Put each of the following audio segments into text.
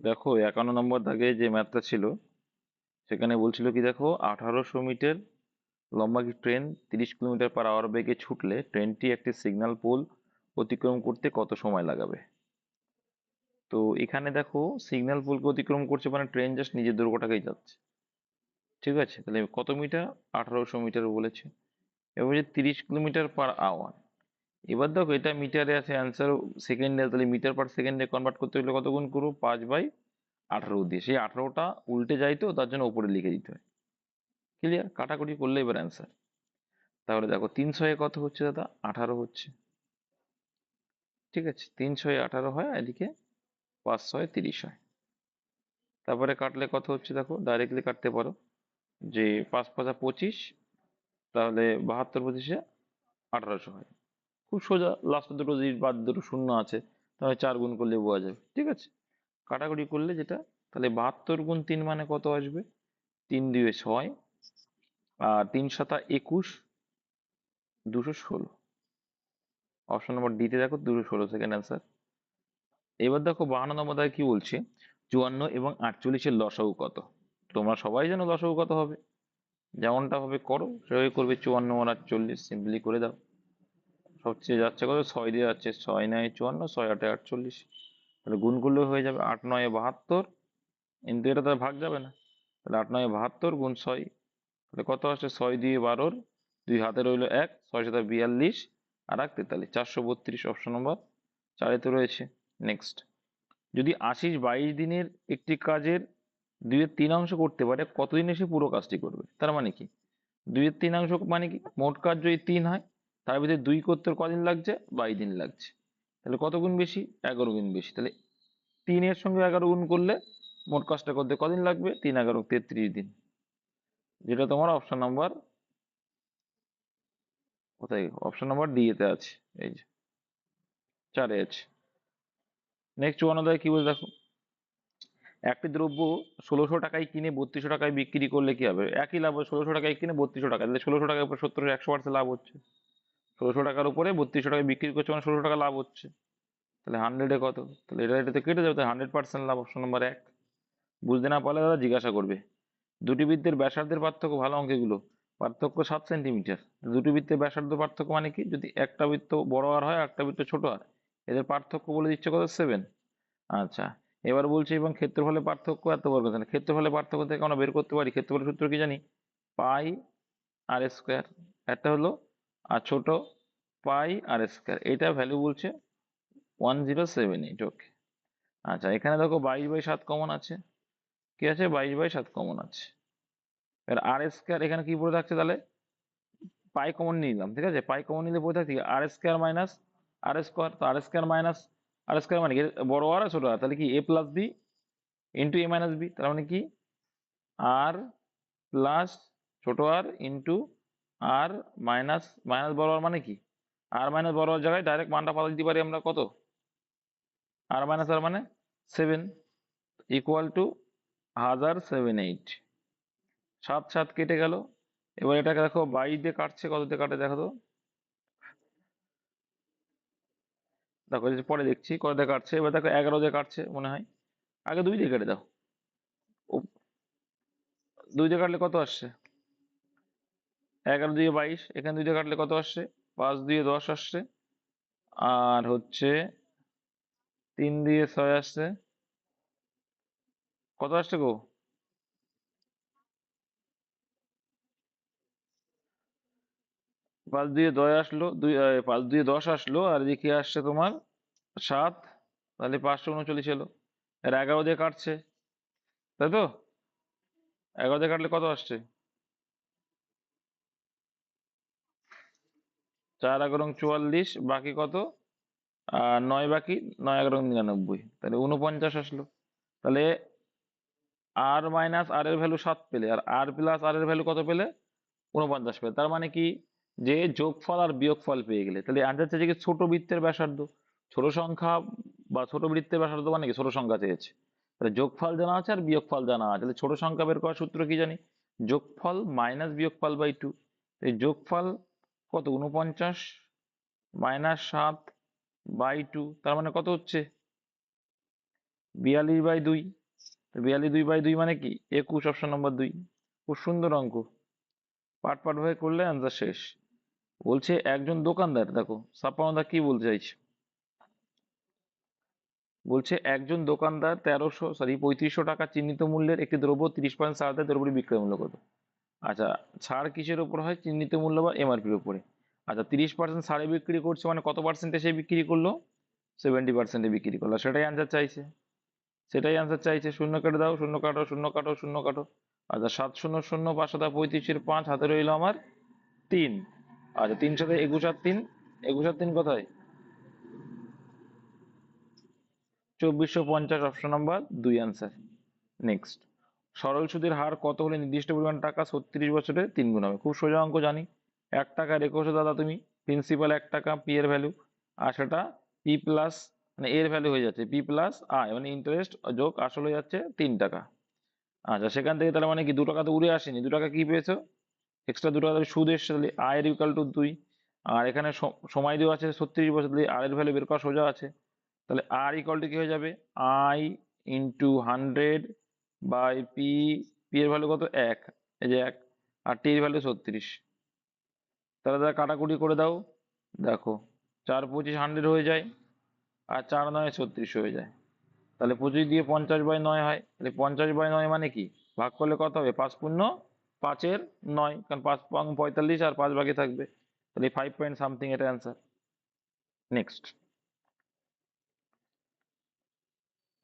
দেখো 51 নম্বর দাগে যে ম্যাথটা ছিল সেখানে বলছিল কি, দেখো 1800 মিটার লম্বা কি ট্রেন 30 কিলোমিটার/আওয়ার বেগে ছুটলে ট্রেনটি একটি সিগন্যাল পোল অতিক্রম করতে কত সময় লাগাবে। তো এখানে দেখো সিগন্যাল পোলকে অতিক্রম করছে মানে ট্রেন জাস্ট নিজের দৈর্ঘ্যটাকেই যাচ্ছে। ঠিক আছে, তাহলে কত মিটার? 1800 মিটার বলেছে। এবার বলছে 30 কিলোমিটার/আওয়ার। এবার দেখো এটা মিটারে আছে, অ্যান্সার সেকেন্ডে, তাহলে মিটার/সেকেন্ডে কনভার্ট করতে হলে কত গুণ করবো? 5/18 দিয়ে। সেই 18টা উল্টে যায় তো, তার জন্য উপরে লিখে দিতে হয়। ক্লিয়ার? কাটাকুটি করলে এবার অ্যান্সার। তাহলে দেখো 300 কত হচ্ছে দাদা? 18 হচ্ছে। ঠিক আছে, 3 × 18 হয়, এদিকে 5 × 30 হয়। তারপরে কাটলে কত হচ্ছে দেখো, ডাইরেক্টলি কাটতে পারো, যে 5 × 5 = 25, তাহলে 72/25 1800 হয়। খুব সোজা, লাস্টের দুটো ডিজিট বাদ, দুটো শূন্য আছে, তাহলে 4 গুণ করলে বোঝা যাবে। ঠিক আছে, কাটাকুটি করলে যেটা, তাহলে 72 × 3 মানে কত আসবে? 3 × 2 = 6, আর 3 × 7 = 21, 216। অপশন নম্বর ডিতে দেখো 216 সেকেন্ড অ্যান্সার। এবার দেখো 52 নম্বর দাগে কি বলছে, 54 এবং 48-এর লসাগু কত। তোমরা সবাই জানো লসাগু কত হবে, যেমনটা হবে করো সেভাবে করবে। 54 আর 48 সিম্পলি করে দাও। সবচেয়ে যাচ্ছে কত? 6 দিয়ে যাচ্ছে, 6 × 9 = 54, 6 × 8 = 48, তাহলে গুণ করলেও হয়ে যাবে। 8 × 9 = 72, কিন্তু এটা তো আর ভাগ যাবে না, তাহলে 8 × 9 = 72 গুণ 6, তাহলে কত আসছে? 6 × 2 = 12, 2 হাতে রইলো 1, 6 × 7 = 42, আর 1 43, 432। অপশন নম্বর 4-এ রয়েছে। নেক্সট, যদি আশিস 22 দিনের একটি কাজের 2/3 অংশ করতে পারে, কতদিনে সে পুরো কাজটি করবে? তার মানে কি, 2/3 অংশ মানে কি, মোট কাজ যদি 3 হয়, তার ভিতরে 2 করতে ওর কদিন লাগছে? 22 দিন লাগছে। তাহলে কত গুণ বেশি? 11 গুণ বেশি। তাহলে 3-এর সঙ্গে 11 গুণ করলে মোট কাজটা করতে কদিন লাগবে? 3 × 11 = 33 দিন, যেটা তোমার অপশন নাম্বার কোথায়? অপশন নাম্বার ডি এতে আছে, এই যে 4-এ আছে। নেক্সট 54 কি বলে দেখো, একটি দ্রব্য 1600 টাকায় কিনে 3200 টাকায় বিক্রি করলে কি হবে? একই লাভ হবে, 1600 টাকায় কিনে 3200 টাকা, তাহলে 1600 টাকার উপর 70, 100% লাভ হচ্ছে। 1600 টাকার উপরে 3200 টাকায় বিক্রি করছে মানে 16 টাকা লাভ হচ্ছে। তাহলে 100-এ কত? তাহলে এটাতে কেটে যাবে, তাহলে 100% লাভ। Option number 1। বুঝতে না পারলে দাদা জিজ্ঞাসা করবে। দুটি বৃত্তের ব্যাসার্ধের পার্থক্য, ভালো অঙ্ক এগুলো, পার্থক্য 7 সেন্টিমিটার। দুটি বৃত্তের ব্যাসার্ধ পার্থক্য মানে কি, যদি একটা বৃত্ত বড় আর হয়, একটা বৃত্ত ছোট আর, এদের পার্থক্য বলে দিচ্ছে কত? 7। আচ্ছা, এবার বলছে এবং ক্ষেত্রফলের পার্থক্য এত বর্গ। তাহলে ক্ষেত্রফলের পার্থক্য থেকে আমরা বের করতে পারি, ক্ষেত্রফলের সূত্র কি জানি? πr², একটা হলো, আর ছোট πr², এটা ভ্যালু বলছে 1078। ওকে। আচ্ছা, এখানে দেখো 22/7 কমন আছে। কি আছে? 22/7 কমন আছে। এবার r², এখানে কি পড়ে থাকছে তাহলে? পাই কমন নিলাম, ঠিক আছে, পাই কমন নিলে পড়ে থাকছে r² মাইনাস r²। তো r² মাইনাস r² মানে কি, বড় আর ছোট আর, তাহলে কি a+b ইন্টু a-b, তার মানে কি আর প্লাস ছোট আর ইন্টু আর মাইনাস মাইনাস বড় আর, মানে কি আর মাইনাস বড় আর জায়গায় ডাইরেক্ট মানটা পাল্টে দিতে পারি আমরা, কত? আর মাইনাস আর মানে 7 ইকুয়াল টু 1078। 7 7 কেটে গেল। এবার এটাকে দেখো 22 দিয়ে কাটছে, কত দিয়ে কাটে দেখো তো। দেখো এই যে পরে দেখছি কত দিয়ে কাটছে। এবার দেখো 11 দিয়ে কাটছে মনে হয়, আগে 2 দিয়ে কেটে দাও। ও, 2 দিয়ে কাটলে কত আসছে? 11 দিয়ে 22, এখানে 2 দিয়ে কাটলে কত আসছে? 5 দিয়ে 10 আসছে, আর হচ্ছে 3 দিয়ে 6 আসছে, কত আসছে গো? 5 দিয়ে 10 আসলো, 5 দিয়ে 10 আসলো, আর এদিকে আসছে তোমার 7, তাহলে 539 এলো। আর 11 দিয়ে কাটছে, তাই তো? 11 দিয়ে কাটলে কত আসছে? 4 11 44, বাকি কত? 9 বাকি, 9 11 99, তাহলে 49 আসলো। তাহলে আর মাইনাস আর এর ভ্যালু 7 পেলে, আর আর প্লাস আর এর ভ্যালু কত পেলে? 49 পেলে। তার মানে কি, যে যোগফল আর বিয়োগফল পেয়ে গেলে, তাহলে আনসার চাইছে কি ছোট বৃত্তের ব্যাসার্ধ। ছোট সংখ্যা বা ছোট বৃত্তের ব্যাসার্ধ মানে কি ছোট সংখ্যা চেয়েছে। তাহলে যোগফল জানা আছে আর বিয়োগফল জানা আছে, তাহলে ছোট সংখ্যা বের করার সূত্র কি জানি? যোগফল মাইনাস বিয়োগফল/2। এই যোগফল কত? 49 মাইনাস 7/2, তার মানে কত হচ্ছে? 42/2। 42/2 মানে কি 21, অপশন নম্বর 2। খুব সুন্দর অঙ্ক, পার্ট পার্ট ভাবে করলে অ্যান্সার শেষ। বলছে একজন দোকানদার, দেখো সাপানদা কি বলতে চাইছে, বলছে একজন দোকানদার 3500 টাকা চিহ্নিত মূল্যের একটি দ্রব্য 30% ছাড় দেয়, দ্রব্যটির বিক্রয় মূল্য কত? আচ্ছা, ছাড় কিসের উপর হয়? চিহ্নিত মূল্য বা এমআরপির উপরে। আচ্ছা, 30% ছাড়ে বিক্রি করছে মানে কত পার্সেন্টে সে বিক্রি করলো? 70%-এ বিক্রি করলো, সেটাই অ্যান্সার চাইছে। সেটাই অ্যান্সার চাইছে। শূন্য কেটে দাও, শূন্য কাটো, শূন্য কাটো, শূন্য কাটো। আচ্ছা, 7 শূন্য শূন্য, 5 × 35 হাতে রইলো আমার 3। আচ্ছা, 3 সাথে 21 আর 3, 21 আর 3 কোথায়? 2450, অপশন নাম্বার 2 অ্যান্সার। নেক্সট, সরল সুদের হার কত হলে নির্দিষ্ট পরিমাণ টাকা 36 বছরে 3 গুণ হবে? খুব সোজা অঙ্ক, জানি। 1 টাকা রেখেছো দাদা তুমি, প্রিন্সিপাল 1 টাকা, পি এর ভ্যালু, আর সেটা পি প্লাস মানে এর ভ্যালু হয়ে যাচ্ছে পি প্লাস আই, মানে ইন্টারেস্ট যোগ আসল হয়ে যাচ্ছে 3 টাকা। আচ্ছা, সেখান থেকে তাহলে মানে কি 2 টাকা তো উড়ে আসেনি, 2 টাকা কি পেয়েছো? এক্সট্রা 2 টাকা সুদ এসছে, তাহলে আয়ের ইকুয়াল টু 2। আর এখানে সময় দেওয়া আছে 36 বছর, তাহলে আর এর ভ্যালু বের করা সোজা আছে। তাহলে আর ইকুয়াল টু কি হয়ে যাবে? I into 100 by P. P এর ভ্যালু কত? 1, এই যে 1, আর টি এর ভ্যালু 36। তাহলে তারা কাটাকুটি করে দাও, দেখো 4 25 100 হয়ে যায়, আর 4 9 36 হয়ে যায়। তাহলে 25 দিয়ে 50/9 হয়, তাহলে 50/9 মানে কি? ভাগ করলে কত হবে? 5 পূর্ণ 5-এর 9, কারণ 5 পাং 45 আর 5 বাকি থাকবে, তাহলে 5 পয়েন্ট সামথিং এটা অ্যান্সার। নেক্সট,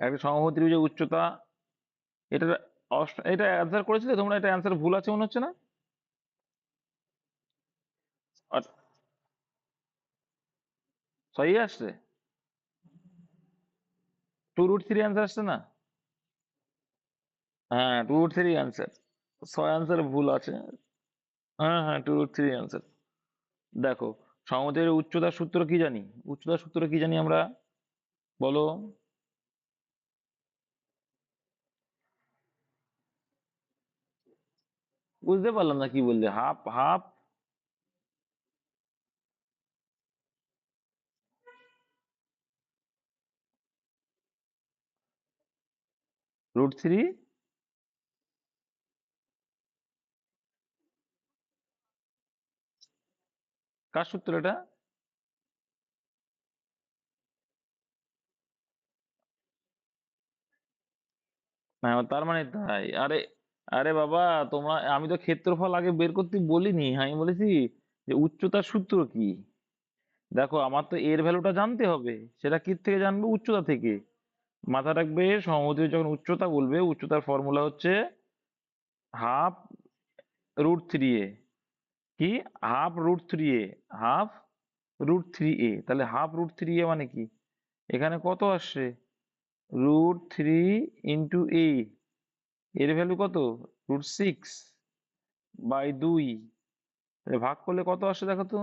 একটা সমবাহু ত্রিভুজের উচ্চতা, এটা এটা অ্যান্সার করেছিলে তোমরা? এটা অ্যান্সার ভুল আছে মনে হচ্ছে না? আর সহি আসছে, 2√3 অ্যান্সার আসছে না? হ্যাঁ, 2√3 অ্যান্সার, 6 অ্যান্সার ভুল আছে। হ্যাঁ হ্যাঁ, 2√3 অ্যান্সার। দেখো, সমুদ্রের উচ্চতার সূত্র কি জানি? উচ্চতার সূত্র কি জানি আমরা, বলো? বুঝতে পারলাম না কি বললে, হাফ হাফ √3? কার সূত্র এটা? হ্যাঁ, তার মানে তাই। আরে, আরে বাবা, তোমরা, আমি তো ক্ষেত্রফল আগে বের করতে বলিনি, আমি বলেছি যে উচ্চতার সূত্র কি। দেখো, আমার তো এর ভ্যালুটা জানতে হবে, সেটা কি থেকে জানবো? উচ্চতা থেকে। মাথা রাখবে, সমুদ্রের যখন উচ্চতা বলবে, উচ্চতার ফর্মুলা হচ্ছে হাফ √3a। কি? হাফ √3a, হাফ √3a, তাহলে হাফ √3a মানে কি? এখানে কত আসছে? √3 × a, এর ভ্যালু কত? √6/2। তাহলে ভাগ করলে কত আসছে দেখো তো?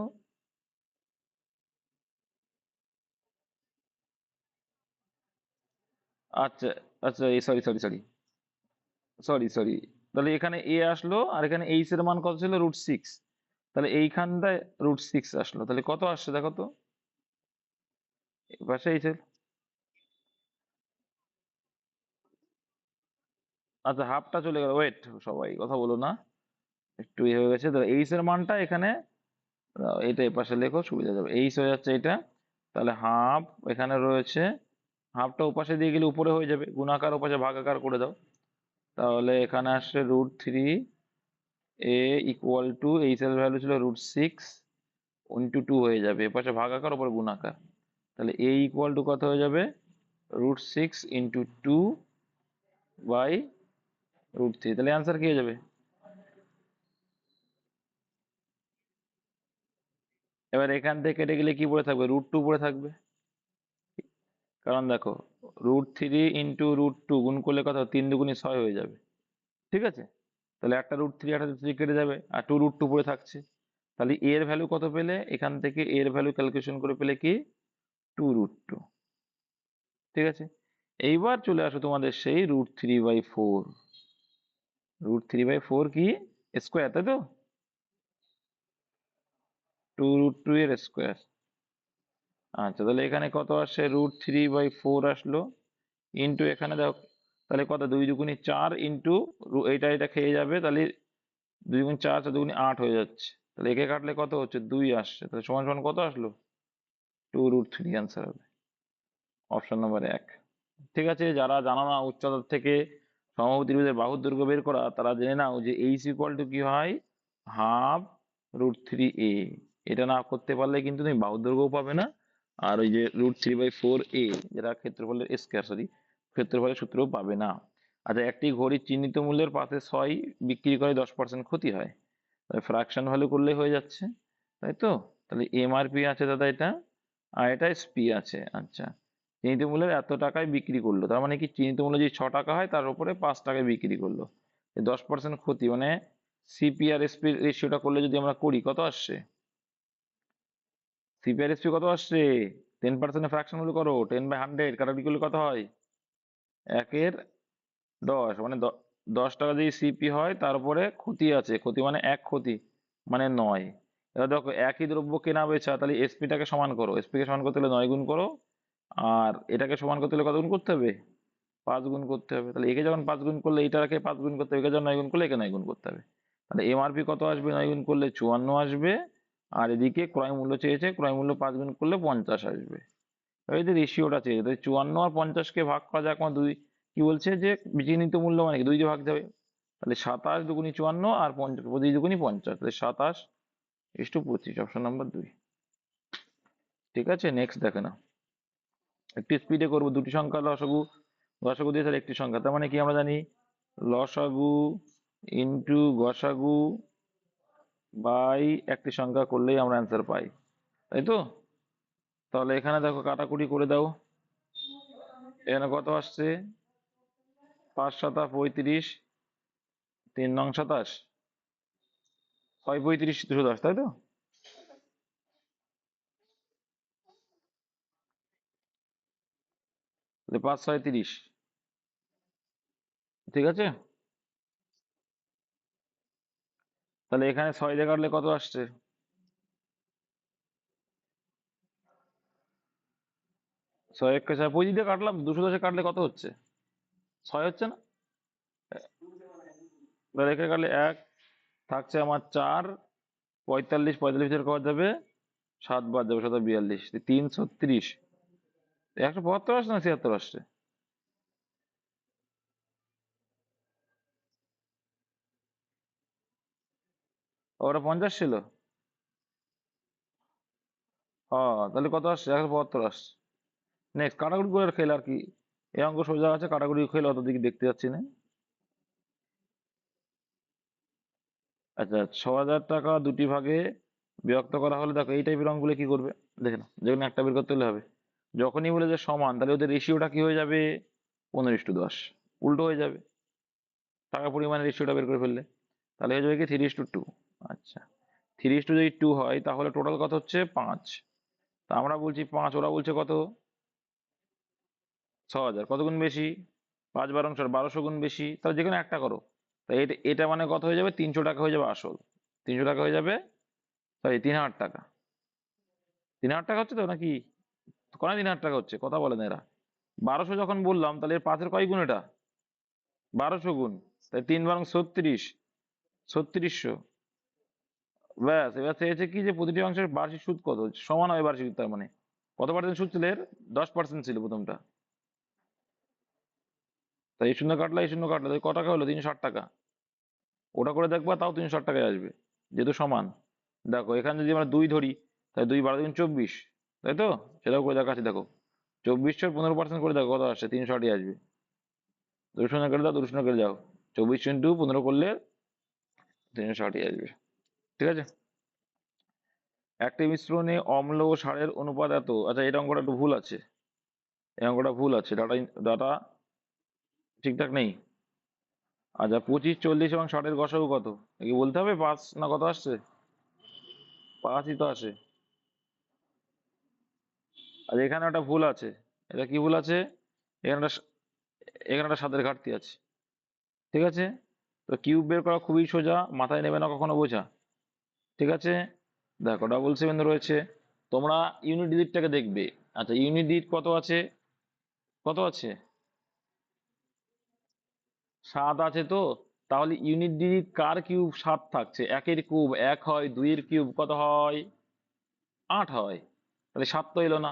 আচ্ছা আচ্ছা, sorry sorry sorry sorry sorry, তাহলে এখানে এ আসলো, আর এখানে এইচ এর মান কত ছিল? √6। তাহলে এইখানটায় √6 আসলো, তাহলে কত আসছে দেখো তো? পাশে এইচ এর, আচ্ছা হাফটা চলে গেল, ওয়েট, সবাই কথা বলো না, একটু ইয়ে হয়ে গেছে। তাহলে এইচ এর মানটা এখানে এটা এ পাশে লেখো, সুবিধা যাবে। এইচ হয়ে যাচ্ছে এটা, তাহলে হাফ এখানে রয়েছে, হাফটা ওপাশে দিয়ে গেলে উপরে হয়ে যাবে, গুণাকার ওপাশে ভাগাকার করে দাও। তাহলে এখানে আসছে √3a ইকুয়াল টু, এইচ এর ভ্যালু ছিল √6 × 2 হয়ে যাবে, এপাশে ভাগাকার ওপর গুণাকার। তাহলে a ইকুয়াল টু কত হয়ে যাবে? √6 × 2/√3, তাহলে অ্যান্সার কি হয়ে যাবে? এবার এখান থেকে কেটে গেলে কি পড়ে থাকবে? √2 পড়ে থাকবে। কারণ দেখো, √3 × √2 গুণ করলে কত? 3 × 2 = 6 হয়ে যাবে। ঠিক আছে, তাহলে একটা √3 একটা √3 কেটে যাবে, আর 2√2 পড়ে থাকছে। তাহলে এর ভ্যালু কত পেলে? এখান থেকে এর ভ্যালু ক্যালকুলেশন করে পেলে কি? 2√2। ঠিক আছে, এইবার চলে আসো তোমাদের সেই √3/4। √3/4 কি? স্কোয়ার, তাই তো? 2√2 এর স্কোয়ার। আচ্ছা, তাহলে এখানে কত আসছে? √3/4 আসলো, ইন্টু এখানে দেখো, তাহলে কত, 2 দুগুণে 4 ইন্টু এটা খেয়ে যাবে, তাহলে 2 গুণ 4, 4 দুগুণে 8 হয়ে যাচ্ছে। তাহলে একে কাটলে কত হচ্ছে, 2 আসছে, তাহলে সমান সমান কত আসলো, 2√3 অ্যান্সার হবে অপশন নম্বর 1। ঠিক আছে, যারা জানো না উচ্চতা থেকে সমবাহু ত্রিভুজের বাহুর দৈর্ঘ্য বের করা, তারা জেনে নাও যে এইচ ইকুয়াল টু কি হয়, ½ √3a। এটা না করতে পারলে কিন্তু তুমি বাহুর দৈর্ঘ্যও পাবে না, আর ওই যে √3/4a, যেটা ক্ষেত্রফলের স্কয়ার, সরি, ক্ষেত্রফলের সূত্রও পাবে না। আচ্ছা, একটি ঘড়ির চিহ্নিত মূল্যের পাশে 6 বিক্রি করে 10% ক্ষতি হয়, ফ্র্যাকশন ভ্যালু করলে হয়ে যাচ্ছে, তাই তো? তাহলে এমআরপি আছে দাদা এটা, আর এটা এসপি আছে। আচ্ছা, চিহ্নিত মূল্যের এত টাকায় বিক্রি করলো, তার মানে কি, চিহ্নিত মূল্য যদি 6 টাকা হয় তার উপরে 5 টাকায় বিক্রি করলো, 10% ক্ষতি, মানে সিপি আর এসপি রেশিওটা করলে যদি আমরা করি, কত আসছে, সিপি আর এসপি কত আসছে, 10% ফ্র্যাকশন ভ্যালু করো, 10/100 কাটাকুটি করলে কত হয়, 1/10, মানে 10 টাকা যদি সিপি হয়, তারপরে ক্ষতি আছে, ক্ষতি মানে 1 ক্ষতি, মানে 9। এবার দেখো একই দ্রব্য কেনা বেচা, তাহলে এসপিটাকে সমান করো, এসপি কে সমান করতে হলে 9 গুণ করো, আর এটাকে সমান করতে হলে কত গুণ করতে হবে, 5 গুণ করতে হবে। তাহলে একে যখন 5 গুণ করলে এইটাকে 5 গুণ করতে হবে, একে যখন 9 গুণ করলে একে 9 গুণ করতে হবে। তাহলে এমআরপি কত আসবে, 9 গুণ করলে 54 আসবে, আর এদিকে ক্রয় মূল্য চেয়েছে, ক্রয় মূল্য 5 গুণ করলে 50 আসবে। এই যে রেশিওটা চেয়েছে, তাই 54 আর 50-কে ভাগ করা যাক, আমার দুই, কি বলছে যে বিচিহ্নিত মূল্য মানে কি, 2 দিয়ে ভাগ যাবে, তাহলে 27 দুগুণি 54 আর 50 2 দুগুণি 50, তাহলে 27:25, অপশন নাম্বার 2। ঠিক আছে, নেক্সট দেখে না, একটু স্পিডে করবো, দুটি সংখ্যা লসাগু, গসাগু দিয়ে তাহলে একটি সংখ্যা, তার মানে কি আমরা জানি, লসাগু ইন্টু গসাগু বাই একটি সংখ্যা করলেই আমরা অ্যান্সার পাই, তাই তো? তাহলে এখানে দেখো কাটাকুটি করে দাও, এখানে কত আসছে, 5×7 = 35, 3×9 = 27, 6×35 = 210, তাই তো? তাহলে 5×6 = 30, ঠিক আছে। তাহলে এখানে 6 দিয়ে কাটলে কত আসছে, 6×1 = 6, 25 দিয়ে কাটলাম, 210 কাটলে কত হচ্ছে, 6 হচ্ছে না? তাহলে এখানে কাটলে 1 থাকছে আমার 4, 45, 45 এর কত যাবে, 7 বাদ যাবে, 7×42, 330, 172 আসছে না 76 আসছে, ওটা 50 ছিল, হ্যাঁ, তাহলে কত আসছে, 172 আসছে। নেক্সট কাটাকুটি করে খেলে আর কি, এই অঙ্ক সোজা আছে, কাটাকুটি খেলে অত দিকে দেখতে যাচ্ছি না। আচ্ছা, 6,000 টাকা দুটি ভাগে বিভক্ত করা হলে, দেখো এই টাইপের অঙ্কগুলো কি করবে, দেখে নাও, যেকোনো একটা বের করতে হলে হবে, যখনই বলে যে সমান, তাহলে ওদের রেশিওটা কি হয়ে যাবে, 15:10, উল্টো হয়ে যাবে, টাকা পরিমাণের রেশিওটা বের করে ফেললে, তাহলে হয়ে যাবে কি 3:2। আচ্ছা, 3:2 যদি 2 হয়, তাহলে টোটাল কত হচ্ছে, 5। তা আমরা বলছি 5, ওরা বলছে কত, 6,000, কত গুণ বেশি, 5 12 গুণ বেশি, তাহলে যে কোনো একটা করো। তাই এটা এটা মানে কত হয়ে যাবে, 300 টাকা হয়ে যাবে আসল, 300 টাকা হয়ে যাবে, সরি 3,000 টাকা, 3,000 টাকা হচ্ছে তো নাকি, কোন 3,000 টাকা হচ্ছে, কথা বলে না এরা। 1200 যখন বললাম, তাহলে এর 5-এর কয় গুণ এটা, 1200 গুণ, তাই 3 × 36, 3600। ব্যাস, এবার চেয়েছে কি যে প্রতিটি অংশের বার্ষিক সুদ কত, সমান হয় বার্ষিক সুদ, তার মানে কত পার্সেন্ট সুদ ছিল এর, 10% ছিল প্রথমটা, তাই এই শূন্য কাটলা, এই শূন্য কাটলা, তাই ক টাকা হলো, 360 টাকা। ওটা করে দেখবা, তাও 360 টাকায় আসবে, যেহেতু সমান। দেখো এখানে যদি আমরা 2 ধরি, তাই 2 × 12 = 24, তাই তো? সেটাও করে দেখাচ্ছি, দেখো 2400 15% করে দেখো কত আসছে, 360ই আসবে। 2 শূন্য কেটে দাও, 2 শূন্য কেটে যাও, 24 × 15 করলে 360ই আসবে, ঠিক আছে। একটি মিশ্রণে অম্ল ও সারের অনুপাত এত, আচ্ছা এটা অঙ্কটা একটু ভুল আছে, এই অঙ্কটা ভুল আছে, ডাটা ডাটা ঠিকঠাক নেই। আচ্ছা, 25, 40 এবং 60-এর গসাগু কত, কি বলতে হবে, 5 না কত আসছে, 5ই তো আসে। আর এখানে একটা ভুল আছে, এটা কি ভুল আছে, এখানে একটা, এখানে একটা 7-এর ঘাটতি আছে, ঠিক আছে। তো কিউব বের করা খুবই সোজা, মাথায় নেবে না কখনো বোঝা, ঠিক আছে। দেখো ডাবল সেভেন রয়েছে, তোমরা ইউনিট ডিজিটটাকে দেখবে। আচ্ছা, ইউনিট ডিজিট কত আছে, কত আছে, 7 আছে তো, তাহলে ইউনিট ডিজিট কার কিউব 7 থাকছে? একের কিউব 1 হয়, 2 এর কিউব কত হয়? 8 হয়। তাহলে 7 তো এলো না।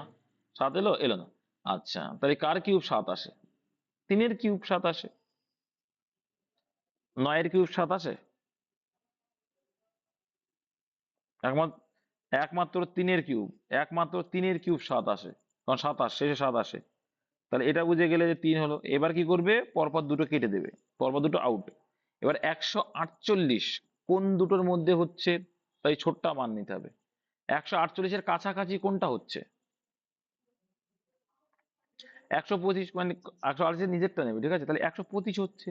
7 এলো? এলো না। আচ্ছা, তাহলে কার কিউব 7 আসে? 3 এর কিউব 7 আসে। 9 এর কিউব 7 আসে? একমাত্র একমাত্র 3 এর কিউব, একমাত্র 3 এর কিউব 7 আসে, কারণ 27 শেষে 7 আসে। তাহলে এটা বুঝে গেলে যে 3 হলো। এবার কি করবে? পরপর দুটো কেটে দেবে, পরপর দুটো আউট। এবার 148 কোন দুটোর মধ্যে হচ্ছে? তাই ছোট্ট মান নিতে হবে। 148-এর কাছাকাছি কোনটা হচ্ছে? 125, মানে 148-এর নিজেরটা নেবে, ঠিক আছে? তাহলে 125 হচ্ছে।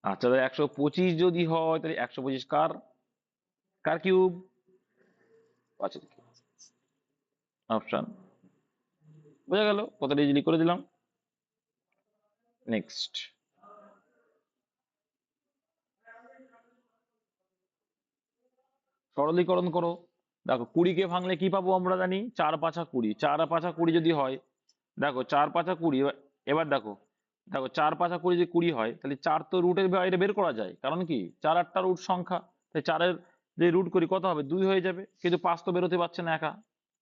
আচ্ছা, তাহলে 125 যদি হয়, তাহলে 125 কার কার কিউব? 5-এর কিউব। অপশন বোঝা গেল? কতটা ইজিলি করে দিলাম। নেক্সট, সরলীকরণ করো। দেখো 20-কে ভাঙলে কি পাবো আমরা জানি? 4×5 20। 4×5 20 যদি হয়, দেখো 4×5 20, এবার দেখো, দেখো 4×5 20 যদি 20 হয়, তাহলে 4 তো রুটের বাইরে বের করা যায়, কারণ কি 4 8টা রুট সংখ্যা। তাই 4-এর যে রুট করি কত হবে? 2 হয়ে যাবে। কিন্তু 5 তো বেরোতে পারছে না একা,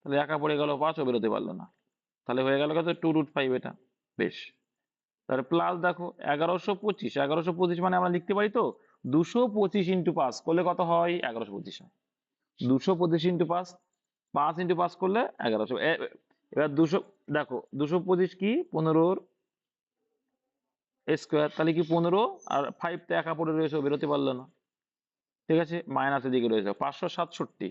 তাহলে একা পড়ে গেল, 5ও বেরোতে পারলো না। তাহলে হয়ে গেল কত? 2√5 এটা। বেশ। তাহলে প্লাস দেখো 1125, 1125 মানে আমরা লিখতে পারি তো 225 × 5 করলে কত হয়? 1125 হয়। 225 × 5, 5 × 5 করলে 1100। এবার 200, দেখো 225 কি 15-র স্কোয়ার, তাহলে কি 15, আর 5 তো একা পড়ে রয়েছে, ও বেরোতে পারলো না। ঠিক আছে, মাইনাসের দিকে রয়েছে 567।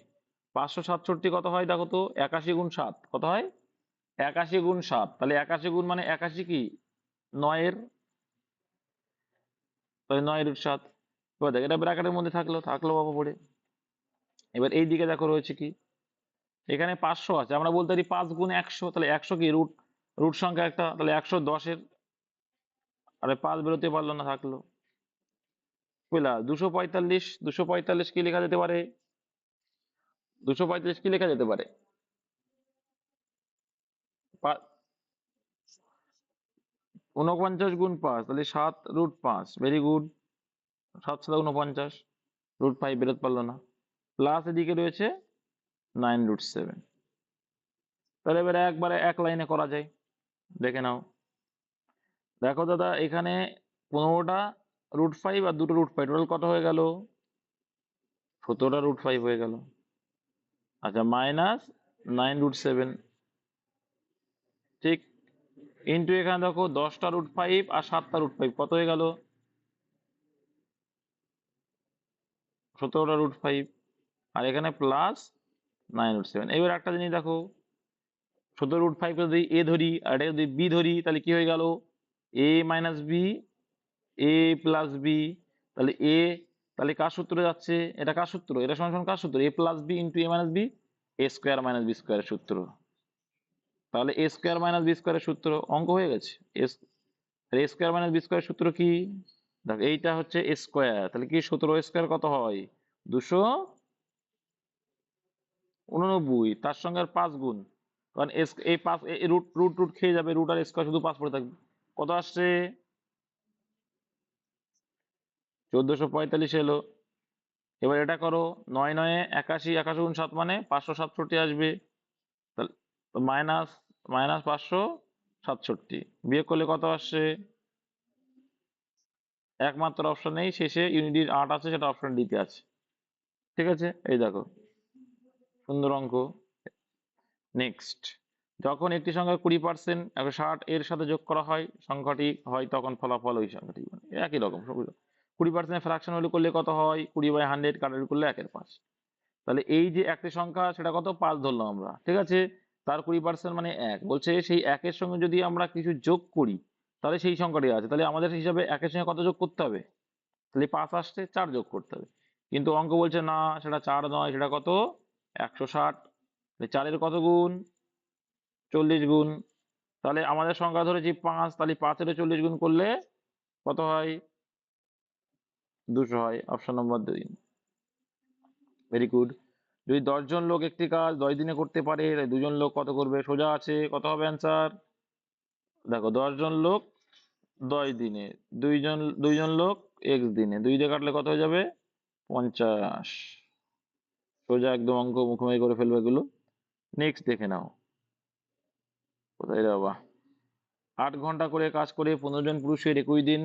567 কত হয় দেখো তো? 81 × 7 কত হয়? 81 × 7, তাহলে 81 গুণ মানে 81 কি 9-এর, তাহলে 9√7। এবার দেখ, এটা ব্র্যাকেটের মধ্যে থাকলো থাকলো বাবা পড়ে। এবার এই দিকে দেখো রয়েছে কি, এখানে 500 আছে, আমরা বলতে পারি 5 × 100, তাহলে 100 কি রুট, রুট সংখ্যা একটা, তাহলে 110-এর, আরে 5 বেরোতে পারলো না, থাকলো। বুঝলা? 245, 245 কি লেখা যেতে পারে? 245 কি লেখা যেতে পারে? 49 × 5, তাহলে 7√5। Very good. 7×7 = 49, √5 বেরোতে পারলো না। প্লাস এদিকে রয়েছে 9√7। তাহলে এবার একবারে এক লাইনে করা যায়, দেখে নাও। দেখো দাদা, এখানে 15টা √5 আর দুটো √5, টোটাল কত হয়ে গেল? 17টা √5 হয়ে গেল। আচ্ছা, মাইনাস 9√7, ঠিক। ইন্টু এখানে দেখো 10টা √5 আর 7টা √5 কত হয়ে গেল? 17টা √5। আর এখানে প্লাস 9√7। এবার একটা জিনিস দেখো, 17√5 যদি এ ধরি আর এটা যদি বি ধরি, তাহলে কি হয়ে গেল? এ মাইনাস বি, এ প্লাস বি। তাহলে এ, তাহলে কার সূত্রে যাচ্ছে? এটা কার সূত্র? এটা সমান সমান কার সূত্র? এ প্লাস বি ইন্টু এ মাইনাস বি, এ স্কোয়ার মাইনাস বি স্কোয়ারের সূত্র। তাহলে এ স্কোয়ার মাইনাস বি স্কোয়ারের সূত্র অঙ্ক হয়ে গেছে। এ স্কোয়ার মাইনাস বি স্কোয়ারের সূত্র কি? দেখো এইটা হচ্ছে এ স্কোয়ার, তাহলে কি 17 স্কোয়ার কত হয়? 289, তার সঙ্গে আর 5 গুণ, কারণ এই 5 রুট রুট রুট খেয়ে যাবে, রুট আর স্কোয়ার শুধু 5 পড়ে থাকবে। কত আসছে? 1445 এলো। এবার এটা করো, 9 9 81, 81 × 7 মানে 567 আসবে। তাহলে মাইনাস মাইনাস 567 বিয়োগ করলে কত আসছে? একমাত্র অপশন নেই, শেষে ইউনিটির 8 আছে, সেটা অপশন ডিতে আছে। ঠিক আছে, এই দেখো সুন্দর অঙ্ক। নেক্সট, যখন একটি সংখ্যা 20% 160 এর সাথে যোগ করা হয়, সংখ্যাটি হয়, তখন ফলাফল ওই সংখ্যাটি, মানে একই রকম সবগুলো। 20% ফ্র্যাকশন ভ্যালু করলে কত হয়? 20/100 কাটাকুটি করলে 1/5। তাহলে এই যে একটি সংখ্যা, সেটা কত? 5 ধরলাম আমরা, ঠিক আছে। তার 20% মানে 1, বলছে সেই 1-এর সঙ্গে যদি আমরা কিছু যোগ করি, তাহলে সেই সংখ্যাটি আছে। তাহলে আমাদের হিসাবে 1-এর সঙ্গে কত যোগ করতে হবে? তাহলে 5 আসছে, 4 যোগ করতে হবে। কিন্তু অঙ্ক বলছে না, সেটা 4 নয়, সেটা কত? 160। 4-এর কত গুণ? 40 গুণ। তাহলে আমাদের সংখ্যা ধরেছি 5, তাহলে 5-এর 40 গুণ করলে কত হয়? 200 হয়। Option number 2। Very good. যদি 10 জন লোক একটি কাজ 10 দিনে করতে পারে, তাহলে 2 জন লোক কত করবে? সোজা আছে, কত হবে অ্যান্সার? দেখো 10 জন লোক 10 দিনে, দুইজন লোক এক্স দিনে 2 দিয়ে কাটলে কত হয়ে যাবে? 50। সোজা একদম অঙ্ক মুখোমুখি করে ফেলবে এগুলো। নেক্সট দেখে নাও। কোথায় রে বাবা? 8 ঘন্টা করে কাজ করে 15 জন পুরুষের 21 দিন।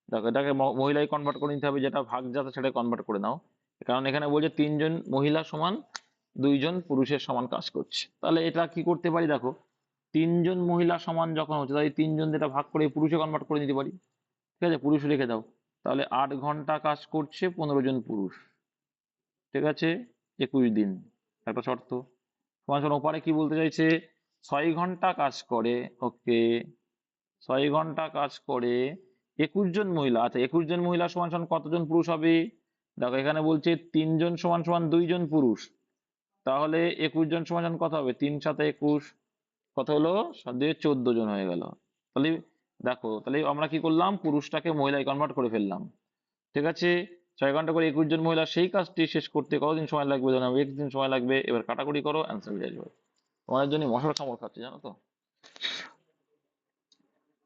দেখো এটাকে মহিলায় কনভার্ট করে নিতে হবে, যেটা ভাগ যাতে সেটা কনভার্ট করে নাও। কারণ এখানে বলছে 3 জন মহিলা সমান 2 জন পুরুষের সমান কাজ করছে। তাহলে এটা কি করতে পারি দেখো, 3 জন মহিলা সমান যখন হচ্ছে তাই 3 জন যেটা ভাগ করে পুরুষে কনভার্ট করে নিতে পারি। ঠিক আছে, পুরুষ রেখে দাও। তাহলে 8 ঘন্টা কাজ করছে 15 জন পুরুষ। ঠিক আছে, 21 দিন। একটা শর্ত। সমান সমান ওপারে কি বলতে চাইছে? 6 ঘন্টা কাজ করে। ওকে, 6 ঘন্টা কাজ করে 21 জন মহিলা। আচ্ছা, 21 জন মহিলা সমান সমান কতজন পুরুষ হবে? দেখো এখানে বলছে 3 জন সমান সমান 2 জন পুরুষ। তাহলে 21 জন সমান সমান কত হবে? 3 × 7 = 21। কত হলো? 7 × 2 = 14 জন হয়ে গেল। তাহলে দেখো, তাহলে আমরা কি করলাম? পুরুষটাকে মহিলায় কনভার্ট করে ফেললাম। ঠিক আছে, 6 ঘন্টা করে 21 জন মহিলা সেই কাজটি শেষ করতে কতদিন সময় লাগবে? জানাবো x দিন সময় লাগবে। এবার কাটাকুটি করো, অ্যান্সার বেরিয়ে যাবে। তোমাদের জন্য মশার কামড় খাচ্ছে, জানো তো।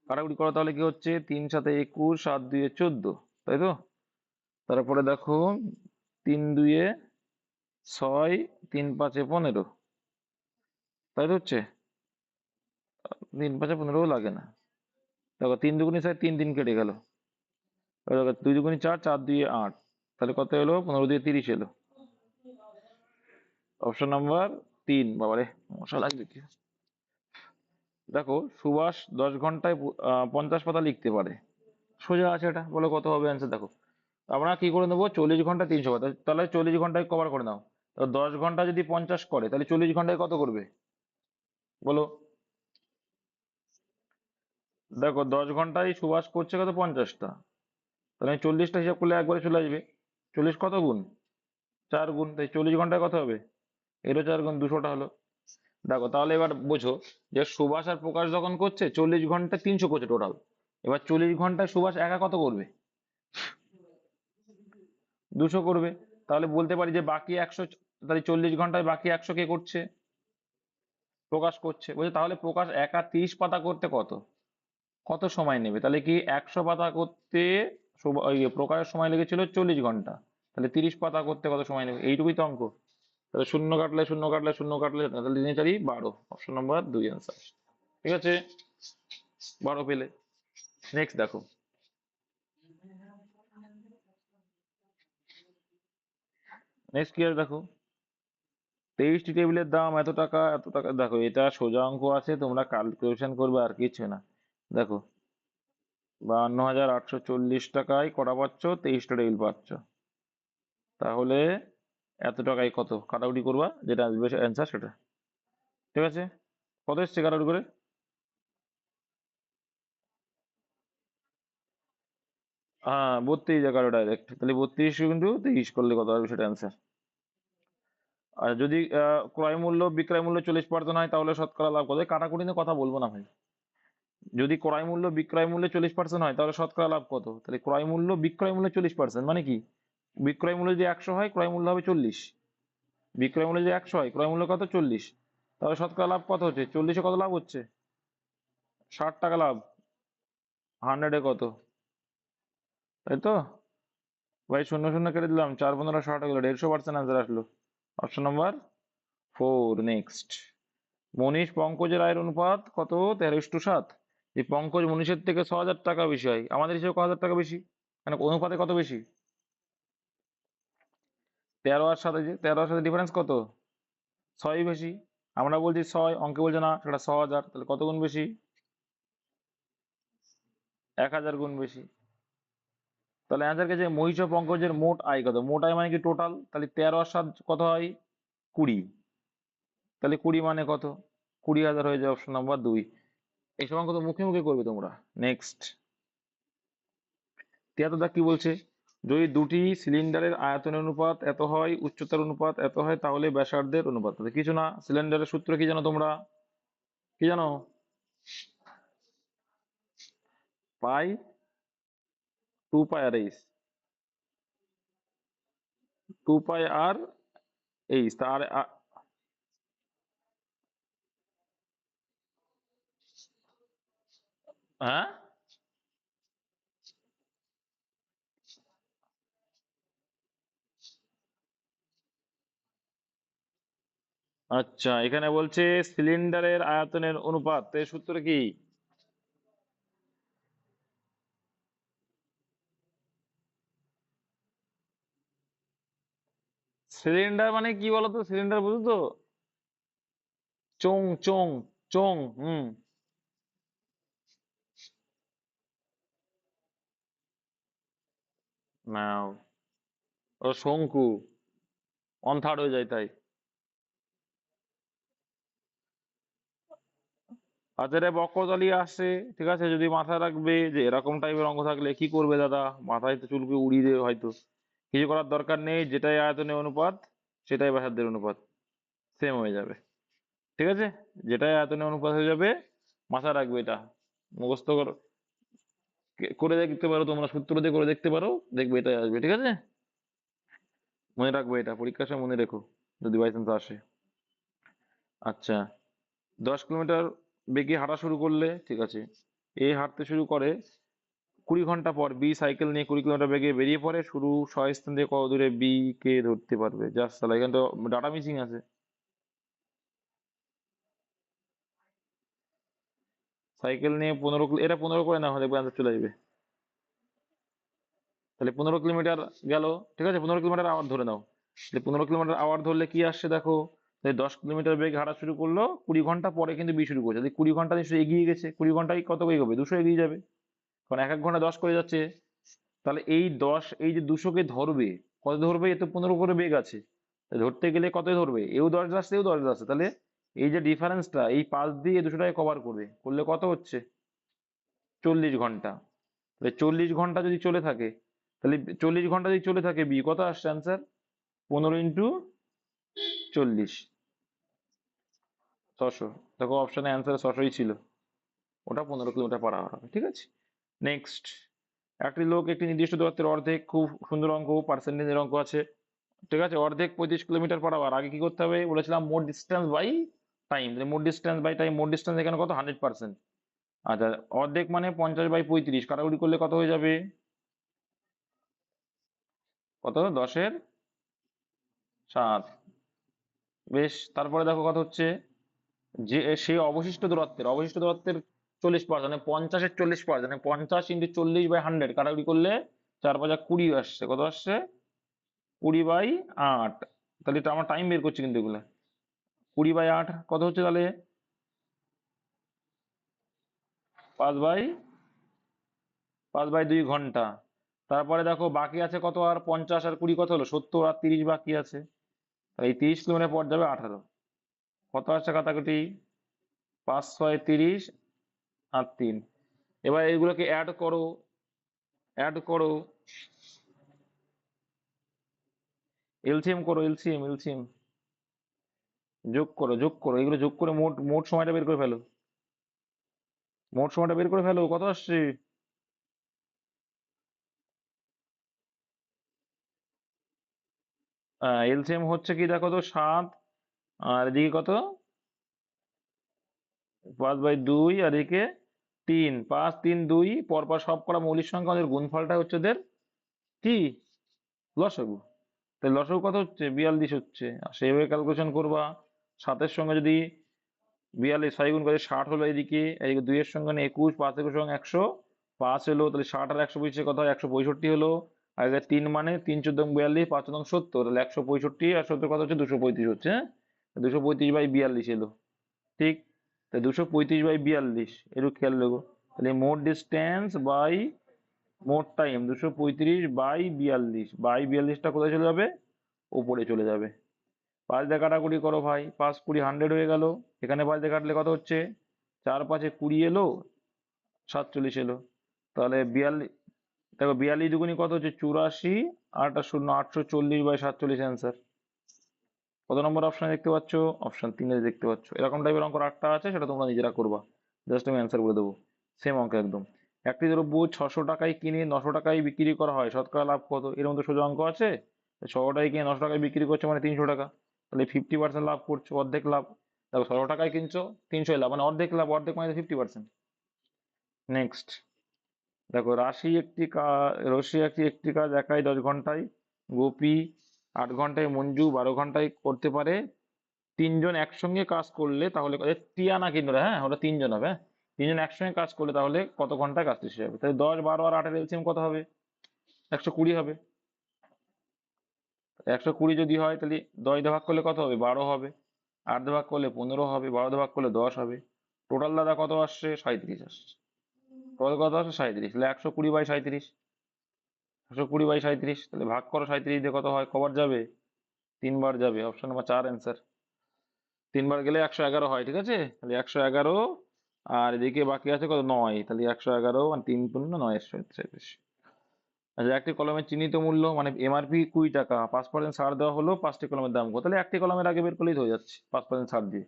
কাটাকুটি করো, তাহলে কি হচ্ছে? 3 × 7 = 21, 7 × 2 = 14, তাই তো? তারপরে দেখো, 3 × 2 = 6, 3 × 5 = 15, তাই তো হচ্ছে। 3 × 5 = 15 লাগে না। দেখো 3 × 2 = 6, 3 কেটে গেল। 2 × 2 = 4, 4 × 2 = 8। তাহলে কত এলো? 15 × 2 = 30 এলো। Option number 3। বাবারে, মশা লাগবে কি। দেখো, সুভাষ 10 ঘন্টায় 50 পাতা লিখতে পারে। সোজা আছে এটা, বলো কত হবে অ্যান্সার। দেখো আমরা কি করে নেবো? 40 ঘন্টা 300 পাতা, তাহলে 40 ঘন্টায় কভার করে নাও। তো 10 ঘন্টা যদি 50 করে, তাহলে 40 ঘন্টায় কত করবে বলো? দেখো 10 ঘন্টায় সুভাষ করছে কত? 50টা। তাহলে আমি 40টা হিসাব করলে একবারে চলে আসবে। 40 কত গুণ? 4 গুণ। তাই 40 ঘন্টায় কত হবে? এরও 4 গুণ, 200টা হলো। দেখো তাহলে এবার বোঝো যে সুভাষ আর প্রকাশ যখন করছে 40 ঘন্টা 300 করছে টোটাল। এবার 40 ঘন্টায় সুভাষ একা কত করবে? 200 করবে। তাহলে বলতে পারি যে বাকি 100, তাহলে 40 ঘন্টায় বাকি 100 কে করছে? প্রকাশ করছে। বলছে তাহলে প্রকাশ একা 30 পাতা করতে কত কত সময় নেবে? তাহলে কি 100 পাতা করতে প্রকাশের সময় লেগেছিল 40 ঘন্টা। তাহলে 30 পাতা করতে কত সময় নেবে? এইটুকুই তো অঙ্ক। তাহলে শূন্য কাটলে শূন্য কাটলে শূন্য কাটলে, তাহলে 3 × 4 = 12। Option number 2 answer. ঠিক আছে, 12 পেলে। নেক্সট দেখো, নেক্সট কি আছে দেখো। 23টি টেবিলের দাম এত টাকা এত টাকা। দেখো এটা সোজা অঙ্ক আছে, তোমরা ক্যালকুলেশন করবে, আর কিছু না। দেখো 52,840 টাকায় কটা পাচ্ছ? 23টা টেবিল পাচ্ছ। তাহলে এত টাকায় কত? কাটাকুটি করবা, যেটা আসবে অ্যান্সার সেটা। ঠিক আছে, কত এসছে কাটাকুটি করে? হ্যাঁ 32 11 ডাইরেক্ট। তাহলে 32 কিন্তু 23 করলে কত হবে সেটা অ্যান্সার। আর যদি ক্রয় মূল্য বিক্রয় মূল্য 40% হয়, তাহলে শতকরা লাভ কত? কাটাকুটি নিয়ে কথা বলবো না ভাই। যদি ক্রয় মূল্য বিক্রয় মূল্যে 40% হয়, তাহলে শতকরা লাভ কত? তাহলে ক্রয় মূল্য বিক্রয় মূল্যে 40% মানে কি? বিক্রয় মূল্য যদি 100 হয়, ক্রয় মূল্য হবে 40। বিক্রয় মূল্য যদি 100 হয়, ক্রয় মূল্য কত? 40। তাহলে শতকরা লাভ কত হচ্ছে? 40-এ কত লাভ হচ্ছে? 60 টাকা লাভ। 100-এ কত? তাই তো ভাই, শূন্য শূন্য কেটে দিলাম, 4 × 15 = 60 হয়ে গেল। 150% আনসার আসলো। Option number 4। নেক্সট, মনীষ পঙ্কজের আয়ের অনুপাত কত? 13:7। এই পঙ্কজ মনীষের থেকে 6,000 টাকা বেশি হয়, আমাদের হিসেবে কত টাকা বেশি? মানে অনুপাতে কত বেশি? 13 আর 7, 13 আর 7 ডিফারেন্স কত? 6 বেশি। আমরা বলছি 6, অঙ্কে বলছে না সেটা 6,000। তাহলে কত গুণ বেশি? 1,000 গুণ বেশি। তাহলে অ্যান্সার গেছে মহিষ ও পঙ্কজের মোট আয় কত? মোট আয় মানে কি? টোটাল। তাহলে 13 আর 7 কত হয়? 20। তাহলে 20 মানে কত? 20,000 হয়ে যায়। Option number 2। এই সমান কত মুখে মুখে করবে তোমরা। নেক্সট, 73 কি বলছে? যদি দুটি সিলিন্ডারের আয়তনের অনুপাত এত হয়, উচ্চতার অনুপাত এত হয়, তাহলে ব্যাসার্ধের অনুপাত কত? কিছু না, সিলিন্ডারের সূত্র কি জানো তোমরা? কি জানো? পাই 2π/h। 2π/h তার হ্যাঁ আচ্ছা, এখানে বলছে সিলিন্ডারের আয়তনের অনুপাত, এর সূত্র কি? সিলিন্ডার মানে কি বলতো? সিলিন্ডার বুঝো তো? চোং চোং চোং। হুম। নাও। ও শঙ্কু। 1/3 হয়ে যায় তাই। আচ্ছা, রে বক্রতলী আসছে, ঠিক আছে, যদি মাথায় রাখবে যে এরকম টাইপের অঙ্ক থাকলে কি করবে দাদা, মাথায় তো চুলকে উড়িয়ে দেবে হয়তো। কিছু করার দরকার নেই, যেটাই আয়তনের অনুপাত সেটাই ব্যাসার্ধের অনুপাত, সেম হয়ে যাবে। ঠিক আছে, যেটাই আয়তনের অনুপাত হয়ে যাবে, মাথায় রাখবে এটা, মুখস্থ করে দেখতে পারো তোমরা, সূত্র দিয়ে করে দেখতে পারো, দেখবে এটাই আসবে। ঠিক আছে, মনে রাখবে এটা, পরীক্ষার সময় মনে রেখো যদি বাই চান্স আসে। আচ্ছা, 10 কিলোমিটার বেগে হাঁটা শুরু করলে, ঠিক আছে, এ হাঁটতে শুরু করে, 20 ঘন্টা পর বি সাইকেল নিয়ে 20 কিলোমিটার বেগে বেরিয়ে পড়ে, শুরু স্থান থেকে কত দূরে বি কে ধরতে পারবে? জাস্ট তাহলে এখানে তো ডাটা মিসিং আছে। সাইকেল নিয়ে 15 এটা 15 করে না হলে আনসার চলে যাবে। তাহলে 15 কিলোমিটার গেল, ঠিক আছে, 15 কিলোমিটার আওয়ার ধরে নাও। তাহলে 15 কিলোমিটার আওয়ার ধরলে কি আসছে দেখো, তাহলে 10 কিলোমিটার বেগে হাঁটা শুরু করলো, 20 ঘন্টা পরে কিন্তু বি শুরু করছে, তাহলে 20 ঘন্টা নিশ্চয়ই এগিয়ে গেছে, 20 ঘন্টায় কত এগোবে? 200 এগিয়ে যাবে, কারণ এক এক ঘন্টা 10 করে যাচ্ছে। তাহলে এই 10, এই যে 200-কে ধরবে, কত ধরবে? এ তো 15 করে বেগ আছে, তাই ধরতে গেলে কত ধরবে? এও 10 যাচ্ছে, এও 10 যাচ্ছে, তাহলে এই যে ডিফারেন্সটা, এই পাশ দিয়ে 200টাকে কভার করবে, করলে কত হচ্ছে? 40 ঘন্টা। তাহলে 40 ঘন্টা যদি চলে থাকে, তাহলে 40 ঘন্টা যদি চলে থাকে বি, কত আসছে অ্যান্সার? 15 × 40, 600। দেখো অপশনে অ্যান্সার 600ই ছিল, ওটা 15 কিলোমিটার পার আওয়ার হবে। ঠিক আছে, নেক্সট। একটি লোক একটি নির্দিষ্ট দূরত্বের অর্ধেক, খুব সুন্দর অঙ্ক, পার্সেন্টেজের অঙ্ক আছে। ঠিক আছে, অর্ধেক 35 কিলোমিটার পার আওয়ার, আগে কি করতে হবে বলেছিলাম? মোট ডিস্টেন্স বাই টাইম। মোট ডিস্টেন্স বাই টাইম, মোট ডিস্টেন্স এখানে কত? 100%। আচ্ছা, অর্ধেক মানে 50/35, কাটাকুটি করলে কত হয়ে যাবে? কত? 10-এর 7। বেশ, তারপরে দেখো কত হচ্ছে, যে সে অবশিষ্ট দূরত্বের 40%, মানে 50-এর 40%, মানে 50 × 40/100, কাটাকুটি করলে 4×5 = 20 আসছে। কত আসছে? 20/8। তাহলে এটা আমার টাইম বের করছি কিন্তু এগুলো। 20/8 কত হচ্ছে তাহলে? 5/2 ঘন্টা। তারপরে দেখো বাকি আছে কত, আর 50 আর 20 কত হলো? 70 আর 30 বাকি আছে। তাহলে এই 30 কিলোমিটার পর যাবে 18। কত আসছে কাটাকুটি? 5×6 = 30 আর 3। এবার এইগুলোকে অ্যাড করো, অ্যাড করো, এলসিএম করো, এলসিএম এলসিএম, যোগ করো, যোগ করো, এগুলো যোগ করে মোট মোট সময়টা বের করে ফেলো। মোট সময়টা বের করে ফেলো, কত আসছে? এলসিএম হচ্ছে কি দেখো তো, 7, আর এদিকে কত? 5/2, আর এদিকে 3। 5, 3, 2, পরপর সব করা মৌলিক সংখ্যা, আমাদের গুণফলটা হচ্ছে ওদের কি? লসাগু। তাই লসাগু কত হচ্ছে? 42 হচ্ছে। আর সেইভাবে ক্যালকুলেশন করবা, 7-এর সঙ্গে যদি 42 6 গুণ করে 60 হলো, এদিকে এদিকে 2-এর সঙ্গে 21, 5 একুশ সঙ্গে 100, 5 হলো, তাহলে 60 আর 125 কত হয়? 165 হলো। আর এদের 3 মানে 3×14 = 42, 5×7, তাহলে 165 আর 70 কত হচ্ছে? 235 হচ্ছে। হ্যাঁ, 235/42 এলো। ঠিক, তাই 235/42, একটু খেয়াল রাখো। তাহলে মোট ডিস্টেন্স বাই মোট টাইম, 235/42, 42টা কোথায় চলে যাবে? উপরে চলে যাবে। 5 দিয়ে কাটাকুটি করো ভাই, 5×20 100 হয়ে গেল। এখানে 5 দিয়ে কাটলে কত হচ্ছে? 4×5 = 20 এলো, 47 এলো। তাহলে 42, দেখো 42 × 2 কত হচ্ছে? 84, 8 আর 0 840/47 অ্যান্সার। কত নম্বর অপশন দেখতে পাচ্ছ? অপশন 3 দেখতে পাচ্ছ। এরকম টাইপের অঙ্ক 8টা আছে, সেটা তোমরা নিজেরা করবা, জাস্ট আমি অ্যান্সার বলে দেবো, সেম অঙ্ক একদম। একটি দ্রব্য 600 টাকায় কিনে 900 টাকায় বিক্রি করা হয়, শতকরা লাভ কত? এর মধ্যে সোজা অঙ্ক আছে। 600 টাকায় কিনে 900 টাকায় বিক্রি করছে মানে 300 টাকা, তাহলে 50% লাভ করছো, অর্ধেক লাভ। দেখো 600 টাকায় কিনছো, 300 লাভ, মানে অর্ধেক লাভ, অর্ধেক মানে 50%। নেক্সট, দেখো রশি একটি কাজ একাই 10 ঘন্টায়, গোপী 8 ঘন্টায়, মঞ্জু 12 ঘন্টায় করতে পারে, তিনজন একসঙ্গে কাজ করলে তাহলে টিয়া না কিন্তু, হ্যাঁ ওটা তিনজন হবে, হ্যাঁ তিনজন একসঙ্গে কাজ করলে তাহলে কত ঘন্টায় কাজ শেষ হবে? তাহলে 10, 12 আর 8 এর এলসিএম কত হবে? 120 হবে। 120 যদি হয় তাহলে 10 দিয়ে ভাগ করলে কত হবে? 12 হবে। 8 দিয়ে ভাগ করলে 15 হবে। 12 দিয়ে ভাগ করলে 10 হবে। টোটাল দাদা কত আসছে? 37 আসছে। টোটাল কত আসছে? 37। তাহলে 120/37। 120/37, তাহলে ভাগ করো 37 দিয়ে, কত হয়? কবার যাবে? 3 বার যাবে। Option number 4 answer. 3 বার গেলে 111 হয়, ঠিক আছে? তাহলে 111, আর এদিকে বাকি আছে কত? 9। তাহলে 111 আর 3×9 37। আচ্ছা, একটি কলমের চিহ্নিত মূল্য মানে এমআরপি 20 টাকা, 5% ছাড় দেওয়া হলো, 5টি কলমের দাম কত? তাহলে একটি কলমের আগে বের করলেই তো হয়ে যাচ্ছে 5% ছাড় দিয়ে।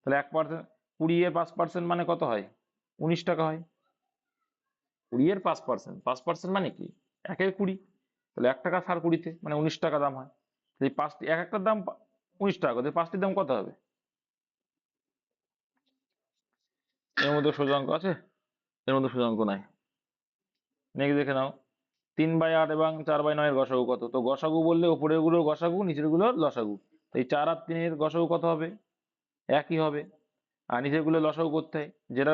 তাহলে 1%, 20 এর 5% মানে কত হয়? 19 টাকা হয়। 20 এর 5%, 5% মানে কি? 1-এর 20। তাহলে 1 টাকা ছাড় 20-তে, মানে 19 টাকা দাম হয়। তাহলে পাঁচটি, এক একটার দাম 19 টাকা, তাহলে 5টির দাম কত হবে? এর মধ্যে সোজা অঙ্ক আছে? এর মধ্যে সোজা অঙ্ক নাই। নেক্সট দেখে নাও, 3/8 এবং 4/9 এর গসাগু কত? তো গসাগু বললে উপরের গুলোর গসাগু, নিচের গুলোর লসাগু। তো এই 4 আর 3 এর গসাগু কত হবে? একই হবে। আর নিচের গুলো লসাগু করতে হয়, যেটা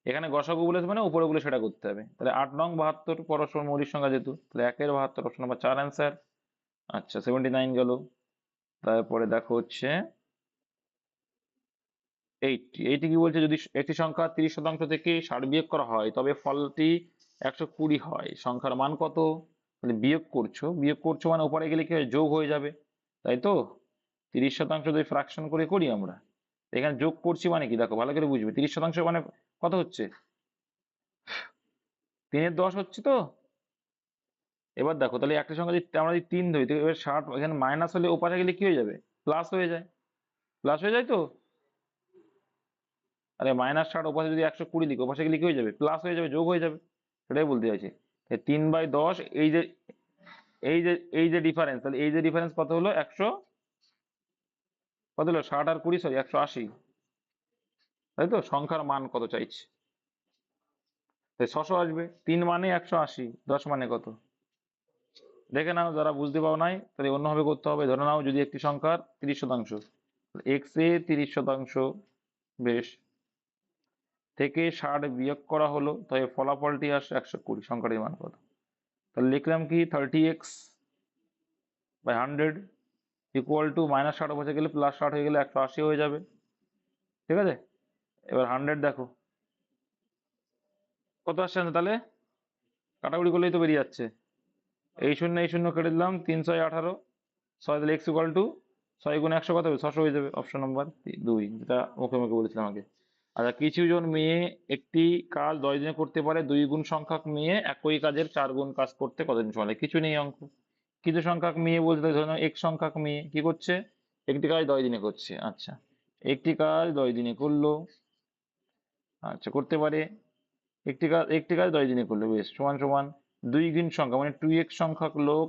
এখানে গসাগু বলেছে মানে উপরে গুলো সেটা করতে হবে। তাহলে 8 নং 72 পরস্পর মৌলিক সংখ্যা যেহেতু, তাহলে 1-এর 72, অপশন নাম্বার 4 অ্যান্সার। আচ্ছা, 79 গেল। তারপরে দেখো হচ্ছে 80। এইটি কি বলছে? যদি একটি সংখ্যা 30% থেকে 60 বিয়োগ করা হয় তবে ফলটি 120 হয়, সংখ্যার মান কত? তাহলে বিয়োগ করছো মানে উপরে গেলে কি হয়? যোগ হয়ে যাবে, তাই তো? 30% যদি ফ্র্যাকশন করে করি আমরা, এখানে যোগ করছি মানে কি? দেখো ভালো করে বুঝবে, 30% মানে কত হচ্ছে? 3-এর 10 হচ্ছে তো। এবার দেখো, তাহলে একটা সংখ্যা যদি আমরা যদি 3 ধরি, তো এবার 60 এখানে মাইনাস হলে ওপাশে গেলে কি হয়ে যাবে? প্লাস হয়ে যায়। প্লাস হয়ে যায় তো। আরে -60 ওপাশে যদি 120 লিখি, ওপাশে গেলে কি হয়ে যাবে? প্লাস হয়ে যাবে, যোগ হয়ে যাবে। সেটাই বলতে চাইছি। 3/10, এই যে ডিফারেন্স, তাহলে এই যে ডিফারেন্স কত হলো? 100, কত হলো? 60 আর 20, সরি 180, তাই তো? সংখ্যার মান কত চাইছে? তাই 600 আসবে। 3 মানে 180, 10 মানে কত? দেখে নাও, যারা বুঝতে পারো নাই তাহলে অন্যভাবে করতে হবে। ধরে নাও যদি একটি সংখ্যার 30%, এক্স এ 30%, বেশ, থেকে 60 বিয়োগ করা হলো, তাই ফলাফলটি আসে 120, সংখ্যাটির মান কত? তাহলে লিখলাম কি, 30x/100 ইকুয়াল টু -60 বসে গেলে +60 হয়ে গেলে 180 হয়ে যাবে, ঠিক আছে? এবার 100 দেখো কত আসছে না, তাহলে কাটাকুটি করলেই তো বেরিয়ে যাচ্ছে। এই শূন্য এই শূন্য কেটে দিলাম, 318, 6, তাহলে এক্স ইকুয়াল টু 6 × 100 কত হবে? 600 হয়ে যাবে। অপশন নাম্বার 2, যেটা মুখে মুখে বলেছিলাম আগে। আচ্ছা, কিছু জন মেয়ে একটি কাজ 10 দিনে করতে পারে, 2 গুণ সংখ্যক মেয়ে একই কাজের 4 গুণ কাজ করতে কতদিন সময় লাগে? কিছু নেই অঙ্ক। কিছু সংখ্যক মেয়ে বলতে ধরে নাও এক সংখ্যক মেয়ে কি করছে? একটি কাজ 10 দিনে করছে। আচ্ছা, একটি কাজ 10 দিনে করলো, আচ্ছা করতে পারে। একটি কাজ 10 দিনে করলো, বেশ, সমান সমান 2 গুণ সংখ্যা মানে 2x সংখ্যক লোক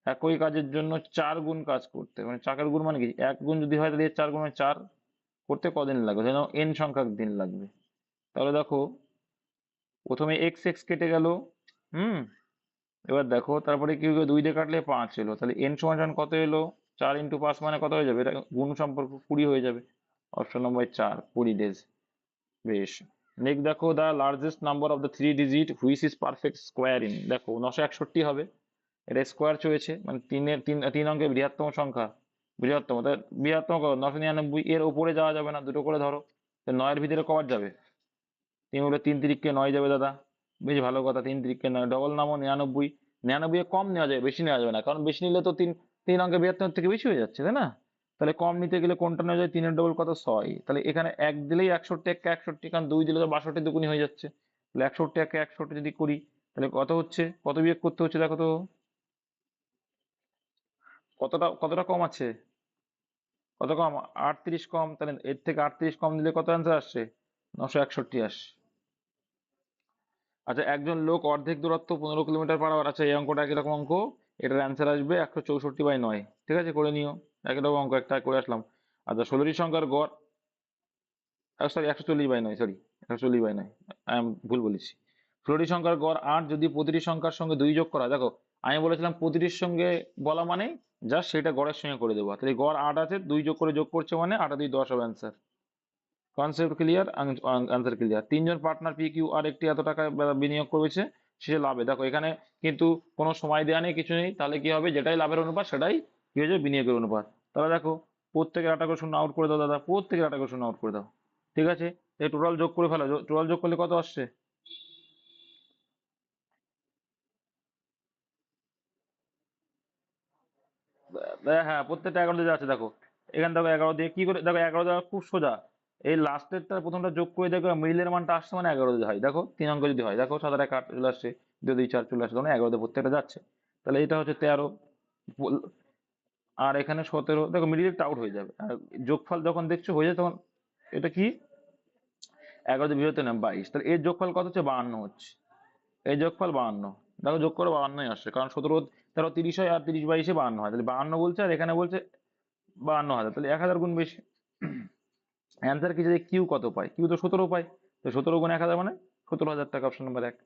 একই কাজের জন্য 4 গুণ কাজ করতে, মানে 4 গুণ মানে কি? 1 গুণ যদি হয় তাহলে 4 গুণে 4 করতে কদিন লাগবে? যেন n সংখ্যক দিন লাগবে। তাহলে দেখো, প্রথমে x x কেটে গেল, হুম, এবার দেখো তারপরে কি হলো? 2 দিয়ে কাটলে 5 এলো, তাহলে n সমান সমান কত এলো? 4 × 5 মানে কত হয়ে যাবে? এটা গুণ সম্পর্ক 20 হয়ে যাবে। Option number 4, 20 days. বেশ, নেক্সট দেখো, the largest number of the 3 digit which is perfect square in, দেখো 961 হবে। এটা স্কোয়ার চলেছে, মানে তিন অঙ্কের বৃহত্তম সংখ্যা। বৃহত্তম, তাই বৃহত্তম কত? 999। এর উপরে যাওয়া যাবে না, দুটো করে ধরো। 9-এর ভিতরে কবার যাবে? 3 × 9 যাবে দাদা। বেশ ভালো কথা, 3 × 9 ডবল নামও 99। 99 কম নেওয়া যাবে, বেশি নেওয়া যাবে না, কারণ বেশি নিলে তো তিন তিন অঙ্কের বৃহত্তম থেকে বেশি হয়ে যাচ্ছে, তাই না? তাহলে কম নিতে গেলে কোনটা নেওয়া যায়? 3-এর ডবল কত? 6। তাহলে এখানে 1 দিলেই 61, 61, কারণ 2 দিলে তো 62 দুগুনি হয়ে যাচ্ছে। তাহলে 61 61 যদি করি, তাহলে কত হচ্ছে? কত বিয়োগ করতে হচ্ছে দেখো তো, কতটা কম আছে? কত কম? 38 কম। তাহলে এর থেকে 38 কম দিলে কত অ্যান্সার আসছে? 961 আসছে। আচ্ছা, একজন লোক অর্ধেক দূরত্ব 15 কিলোমিটার/আওয়ার, আচ্ছা এই অঙ্কটা একই রকম অঙ্ক। এটার অ্যান্সার আসবে 164/9, ঠিক আছে? করে নিও। একই রকম অঙ্ক একটা করে আসলাম। আচ্ছা, 16টি সংখ্যার গড়, সরি 140/9, সরি 140/9, আমি ভুল বলেছি। 16টি সংখ্যার গড় 8 যদি প্রতিটি সংখ্যার সঙ্গে 2 যোগ করা হয়। দেখো, আমি বলেছিলাম প্রতিটির সঙ্গে বলা মানে জাস্ট সেটা গড়ের সঙ্গে করে দেবো। তাহলে গড় 8 আছে, 2 যোগ করে যোগ করছে মানে 8 আর 2 10 হবে answer. Concept clear, answer clear. তিনজন পার্টনার পি কিউ আর একটি এত টাকা বিনিয়োগ করেছে, সে লাভে। দেখো এখানে কিন্তু কোনো সময় দেওয়া নেই, কিছু নেই, তাহলে কি হবে, যেটাই লাভের অনুপাত সেটাই কি হয়ে যাবে, বিনিয়োগের অনুপাত। তাহলে দেখো প্রত্যেকের একটা করে শূন্য আউট করে দাও দাদা, প্রত্যেকের একটা করে শূন্য আউট করে দাও। ঠিক আছে, এই টোটাল যোগ করে ফেলো, টোটাল যোগ করলে কত আসছে? হ্যাঁ প্রত্যেকটা 11 দিয়ে যাচ্ছে। দেখো এখানে দেখো 11 দিয়ে কি করে, দেখো 11 দেওয়া খুব সোজা। এই লাস্টেরটা প্রথমটা যোগ করে দেখো মিডলের মানটা আসছে মানে 11 দিয়ে হয়। দেখো 3 অঙ্ক যদি হয়, দেখো 7 আর 1 8 চলে আসছে, 2 2 4 চলে আসছে, তখন 11 দিয়ে প্রত্যেকটা যাচ্ছে। তাহলে এটা হচ্ছে 13, আর এখানে 17। দেখো মিডিলটা আউট হয়ে যাবে, আর যোগফল যখন দেখছো হয়ে যায় তখন এটা কি, 11 দিয়ে বিভক্ত না 22, তাহলে এর যোগফল কত হচ্ছে, 52 হচ্ছে। এই যোগফল 52। দেখো যোগ করে 52ই আসছে, কারণ 17 13 30 হয়, আর 30 22 52 হয়, তাহলে 52 বলছে, আর এখানে বলছে 52,000, তাহলে 1000 গুণ বেশি। অ্যান্সার কি, যে কিউ কত পায়, কিউ তো 17 পায়, তো 17 গুণ 1000 মানে 17,000 টাকা, অপশন নাম্বার 1।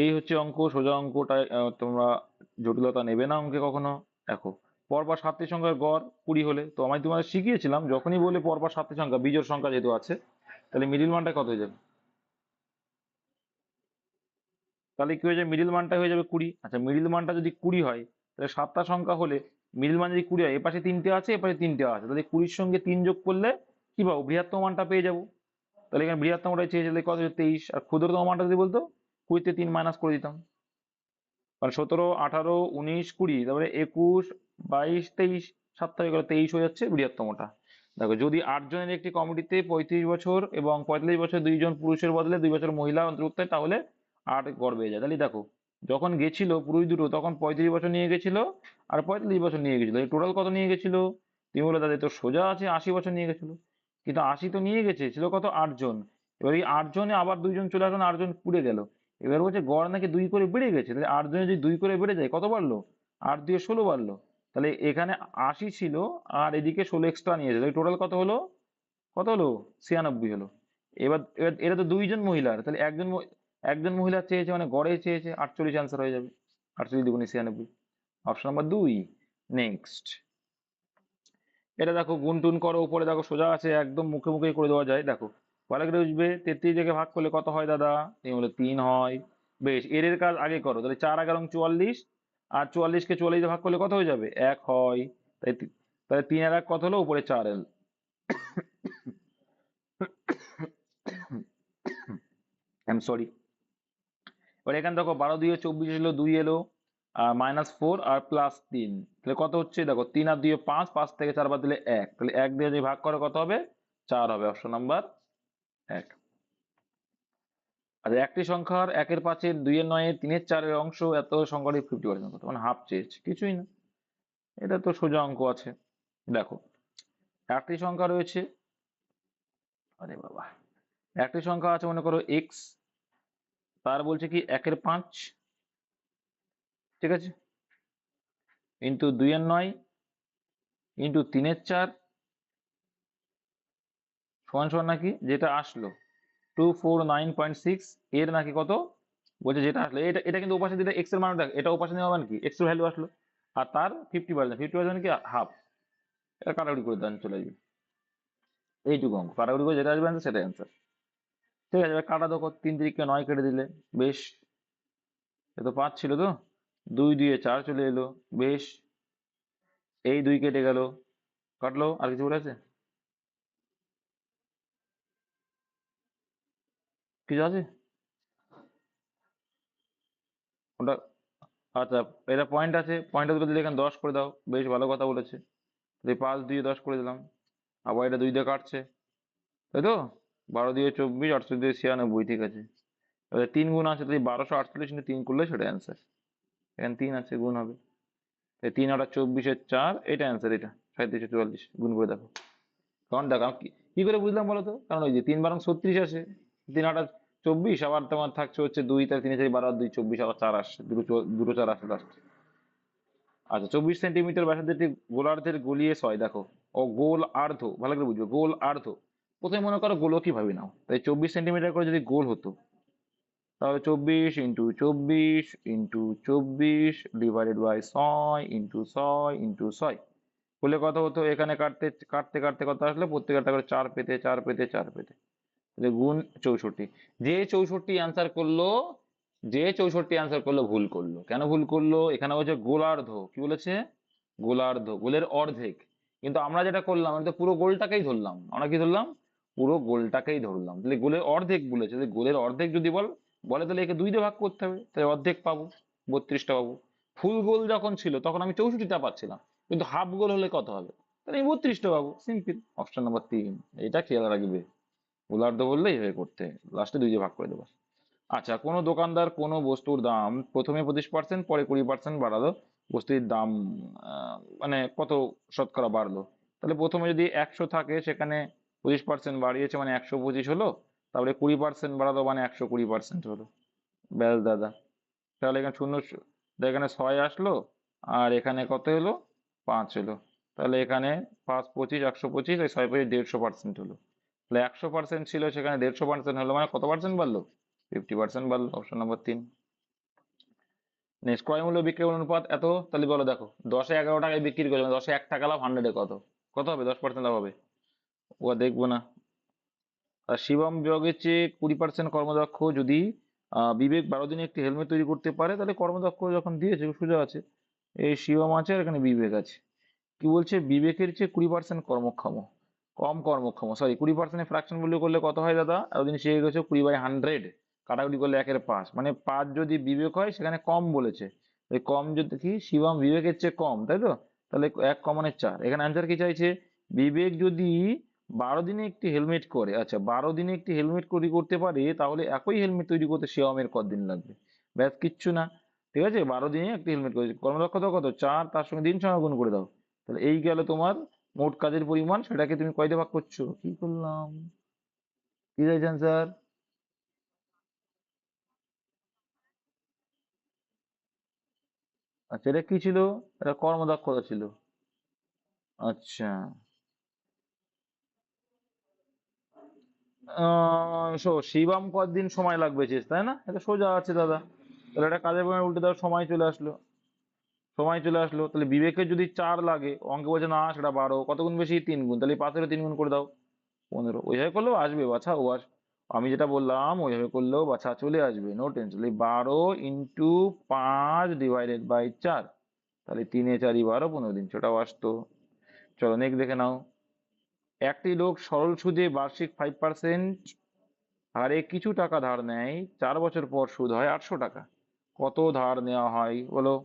এই হচ্ছে অঙ্ক, সোজা অঙ্কটা, তোমরা জটিলতা নেবে না অঙ্কে কখনো। দেখো পরপর 7টি সংখ্যার গড় 20 হলে, তো আমি তোমাদের শিখিয়েছিলাম যখনই বলে পরপর 7টি সংখ্যা বিজোড় সংখ্যা যেহেতু আছে, তাহলে মিডিল মানটা কত হয়ে যাবে, তাহলে কি হয়ে যাবে, মিডিল মানটা হয়ে যাবে 20। আচ্ছা মিডিল মানটা যদি 20 হয়, তাহলে 7টা সংখ্যা হলে মিডিল মান যদি 20 হয়, এপাশে 3টে আছে এপাশে 3টে আছে, তাহলে 20-র সঙ্গে 3 যোগ করলে কি পাবো, বৃহত্তম মানটা পেয়ে যাবো। তাহলে এখানে বৃহত্তমটাই চেয়েছে, তাহলে কত হচ্ছে 23, আর ক্ষুদ্রতম মানটা যদি বলতো 20 তে 3 মাইনাস করে দিতাম, কারণ 17 18 19 20, তারপরে 21 22 23, 7 হয়ে গেল 23 হয়ে যাচ্ছে বৃহত্তমটা। দেখো যদি 8 জনের একটি কমিটিতে 35 বছর এবং 45 বছর 2 জন পুরুষের বদলে 2 বছর মহিলা অন্তর্ভুক্ত হয়, তাহলে 8 গড় বেড়ে যায়। তাহলে দেখো যখন গেছিল পুরুষ দুটো তখন 35 বছর নিয়ে গেছিল আর 45 বছর নিয়ে গেছিল, এই টোটাল কত নিয়ে গেছিল, তুমি বলে দাদা তো সোজা আছে 80 বছর নিয়ে গেছিল, কিন্তু 80 তো নিয়ে গেছে, ছিল কত 8 জন। এবার এই 8 জনে আবার 2 জন চলে আসলো, 8 জন পুড়ে গেল। এবার বলছে গড় নাকি 2 করে বেড়ে গেছে, তাহলে 8 জনে যদি 2 করে বেড়ে যায়, কত বাড়লো, 8 2 16 বাড়লো। তাহলে এখানে 80 ছিল, আর এদিকে 16 এক্সট্রা নিয়েছে, তাহলে টোটাল কত হলো, কত হলো, 96 হলো। এবার এবার এরা তো 2 জন মহিলার, তাহলে একজন মহিলা চেয়েছে মানে গড়ে চেয়েছে 48, অ্যান্সার হয়ে যাবে 48 দুগুণে 96, অপশন নাম্বার 2। নেক্সট, এটা দেখো গুণ টুন করো, উপরে দেখো সোজা আছে, একদম মুখে মুখেই করে দেওয়া যায়। দেখো ভালো করে বুঝবে, 33 থেকে ভাগ করলে কত হয় দাদা, তুমি বলে 3 হয়। বেশ, এর কাজ আগে করো, তাহলে 4 11 44, আর 44 কে 44 দিয়ে ভাগ করলে কত হয়ে যাবে, 1 হয়। তাই তাহলে 3 আর 1 কত হলো, উপরে 4 এল। I am sorry. এবার এখানে দেখো 12 2 24 এলো, 2 এলো, আর -4 আর +3, তাহলে কত হচ্ছে, দেখো 3 আর 2 5, 5 থেকে 4 বাদ দিলে 1, তাহলে 1 দিয়ে যদি ভাগ করে কত হবে, 4 হবে, অপশন নাম্বার 1। আচ্ছা একটি সংখ্যার 1 এর 5 এর 2 এর 9 এর 3 এর 4 এর অংশ এত সংখ্যাটি 50% কত, মানে হাফ চেয়েছে, কিছুই না, এটা তো সোজা অঙ্ক আছে। দেখো একটি সংখ্যা রয়েছে, আরে বাবা, একটি সংখ্যা আছে মনে করো এক্স, তার বলছে কি 1 এর 5, ঠিক আছে, ইন্টু 2 এর 9 ইন্টু 3 এর 4 সমান সমান নাকি যেটা আসলো 249.6, এর নাকি কত, বলছে যেটা আসলো এটা, এটা কিন্তু ওপাশে যেটা এক্স এর মান, এটা ওপাশে নেওয়া মানে কি এক্স এর ভ্যালু আসলো, আর তার 50%, 50% কি হাফ, এটা কাটাকুটি করে দেন চলে যাবে। এইটুকু অঙ্ক কাটাকুটি করে যেটা আসবে অ্যান্সার সেটাই অ্যান্সার। ঠিক আছে, এবার কাটা দেখো, 3 3 কে 9 কেটে দিলে, বেশ, এ তো 5 ছিল তো, 2 দিয়ে 4 চলে এলো, বেশ, এই 2 কেটে গেল, কাটলো, আর কিছু বলে আছে, কিছু আছে ওটা, আচ্ছা এটা পয়েন্ট আছে, পয়েন্টটা দুটো দিলে এখানে 10 করে দাও, বেশ ভালো কথা বলেছে। তাহলে 5 দিয়ে 10 করে দিলাম, আবার এটা 2 দিয়ে কাটছে, তাই তো, 12 দিয়ে 24, 48 দিয়ে 96, ঠিক আছে। এবার 3 গুণ আছে, তাহলে 1248 ইন্টু 3 করলে সেটা অ্যান্সার, এখানে 3 আছে, গুণ হবে, তাই 3 আর 24 4, এটা অ্যান্সার, এটা 3744, গুণ করে দেখো। কারণ দেখো আমি কি কি করে বুঝলাম বলো তো, কারণ ওই যে 3 বারং 36 আসে, 3 8 24, আবার তোমার থাকছে হচ্ছে 2, তাহলে 3 4 12 আর 2 24, আবার 4 আসছে, দুটো দুটো 4 আসে লাস্ট। আচ্ছা 24 সেন্টিমিটার ব্যাসার্ধের একটি গোলার্ধের গলিয়ে হয়, দেখো ও গোল আর্ধ, ভালো করে বুঝবে, গোল আর্ধ। প্রথমে মনে করো গোলকই ভাবি নাও, তাই 24 সেন্টিমিটার করে যদি গোল হতো, তাহলে 24 × 24 × 24 ডিভাইডেড বাই 6 × 6 × 6 করলে কত হতো? এখানে কাটতে কাটতে কাটতে কত আসলে? প্রত্যেকটা করে 4 পেতে 4 পেতে 4 পেতে, তাহলে গুণ 64। যে 64 অ্যান্সার করলো, ভুল করলো। কেন ভুল করলো? এখানে বলছে গোলার্ধ, কি বলেছে? গোলার্ধ, গোলের অর্ধেক। কিন্তু আমরা যেটা করলাম, আমরা তো পুরো গোলটাকেই ধরলাম। আমরা কি ধরলাম? পুরো গোলটাকেই ধরলাম। তাহলে গোলের অর্ধেক বলেছে, তাহলে গোলের অর্ধেক যদি বলে তাহলে একে 2 দিয়ে ভাগ করতে হবে, তাহলে অর্ধেক পাবো, 32টা পাবো। ফুল গোল যখন ছিল তখন আমি 64টা পাচ্ছিলাম, কিন্তু হাফ গোল হলে কত হবে? তাহলে আমি 32টা পাবো। সিম্পল। অপশন নাম্বার 3, এটা খেয়াল রাখবে। গোলার্ধ বললে এইভাবে করতে, লাস্টে 2 দিয়ে ভাগ করে দেবো। আচ্ছা, কোনো দোকানদার কোনো বস্তুর দাম প্রথমে 25%, পরে 20% বাড়ালো, বস্তুর দাম মানে কত শতকরা বাড়লো? তাহলে প্রথমে যদি 100 থাকে, সেখানে 25% বাড়িয়েছে মানে 125 হলো, তারপরে 20% বাড়ালো মানে 120% হলো। ব্যাস দাদা। তাহলে এখানে শূন্য এখানে 6 আসলো, আর এখানে কত এলো? 5 এলো। তাহলে এখানে 5 25 125, আর 6 25 150% হলো। তাহলে 100% ছিল, সেখানে 150% হলো, মানে কত পার্সেন্ট বাড়লো? 50% বাড়লো। Option number 3। নেক্সট, ক্রয় মূল্য বিক্রয় মূল্য অনুপাত এত, তাহলে বলো দেখো, 10-এ 11 টাকায় বিক্রি করলাম, 10-এ 1 টাকা লাভ, 100-এ কত কত হবে? 10% লাভ হবে। ও দেখবো না। আর শিবম বিভাগের চেয়ে 20% কর্মদক্ষ, যদি বিবেক 12 দিনে একটি হেলমেট তৈরি করতে পারে, তাহলে কর্মদক্ষ যখন দিয়েছে সোজা আছে, এই শিবম আছে আর এখানে বিবেক আছে। কি বলছে? বিবেকের চেয়ে 20% কর্মক্ষম, কম কর্মক্ষম, সরি 20% ফ্র্যাকশন ভ্যালু করলে কত হয় দাদা? এতদিন শিখে গেছো 20/100, কাটাকুটি করলে 1/5, মানে 5 যদি বিবেক হয়, সেখানে কম বলেছে। এই কম যদি কি, শিবম বিবেকের চেয়ে কম, তাই তো? তাহলে 1 কমনের 4। এখানে অ্যান্সার কি চাইছে? বিবেক যদি 12 দিনে একটি হেলমেট করে, আচ্ছা 12 দিনে একটি হেলমেট তৈরি করতে পারে, তাহলে একই হেলমেট তৈরি করতে শিবমের কতদিন লাগবে? ব্যাস, কিচ্ছু না। ঠিক আছে, 12 দিনে একটি হেলমেট করেছে, কর্মদক্ষতা কত? 4, তার সঙ্গে দিন সংখ্যা গুণ করে দাও। তাহলে এই গেল তোমার মোট কাজের পরিমাণ, সেটাকে তুমি কয়টা ভাগ করছো? কি করলাম? কি চাইছে অ্যান্সার? আচ্ছা, এটা কি ছিল? এটা কর্মদক্ষতা ছিল। আচ্ছা, শিবাম কতদিন সময় লাগবে চেস, তাই না? এটা সোজা আছে দাদা। তাহলে এটা কাজের পরিমাণ উল্টে দাও, সময় চলে আসলো। তাহলে বিবেকের যদি 4 লাগে, অঙ্কে বলছে না সেটা 12, কত গুণ বেশি? 3 গুণ। তাহলে 5-এর 3 গুণ করে দাও, 15। ওইভাবে করলেও আসবে বাছা, আমি যেটা বললাম ওইভাবে করলেও বাছা চলে আসবে, নো টেনশন। 12 × 5 / 4, তাহলে 3-এ 4 = 12, 15 দিন, সেটাও আসতো। চলো নেক্সট দেখে নাও। একটি লোক সরল সুদে বার্ষিক 5% হারে কিছু টাকা ধার নেয়, 4 বছর পর সুদ হয় 800 টাকা। কত ধার নেওয়া হয় বলো?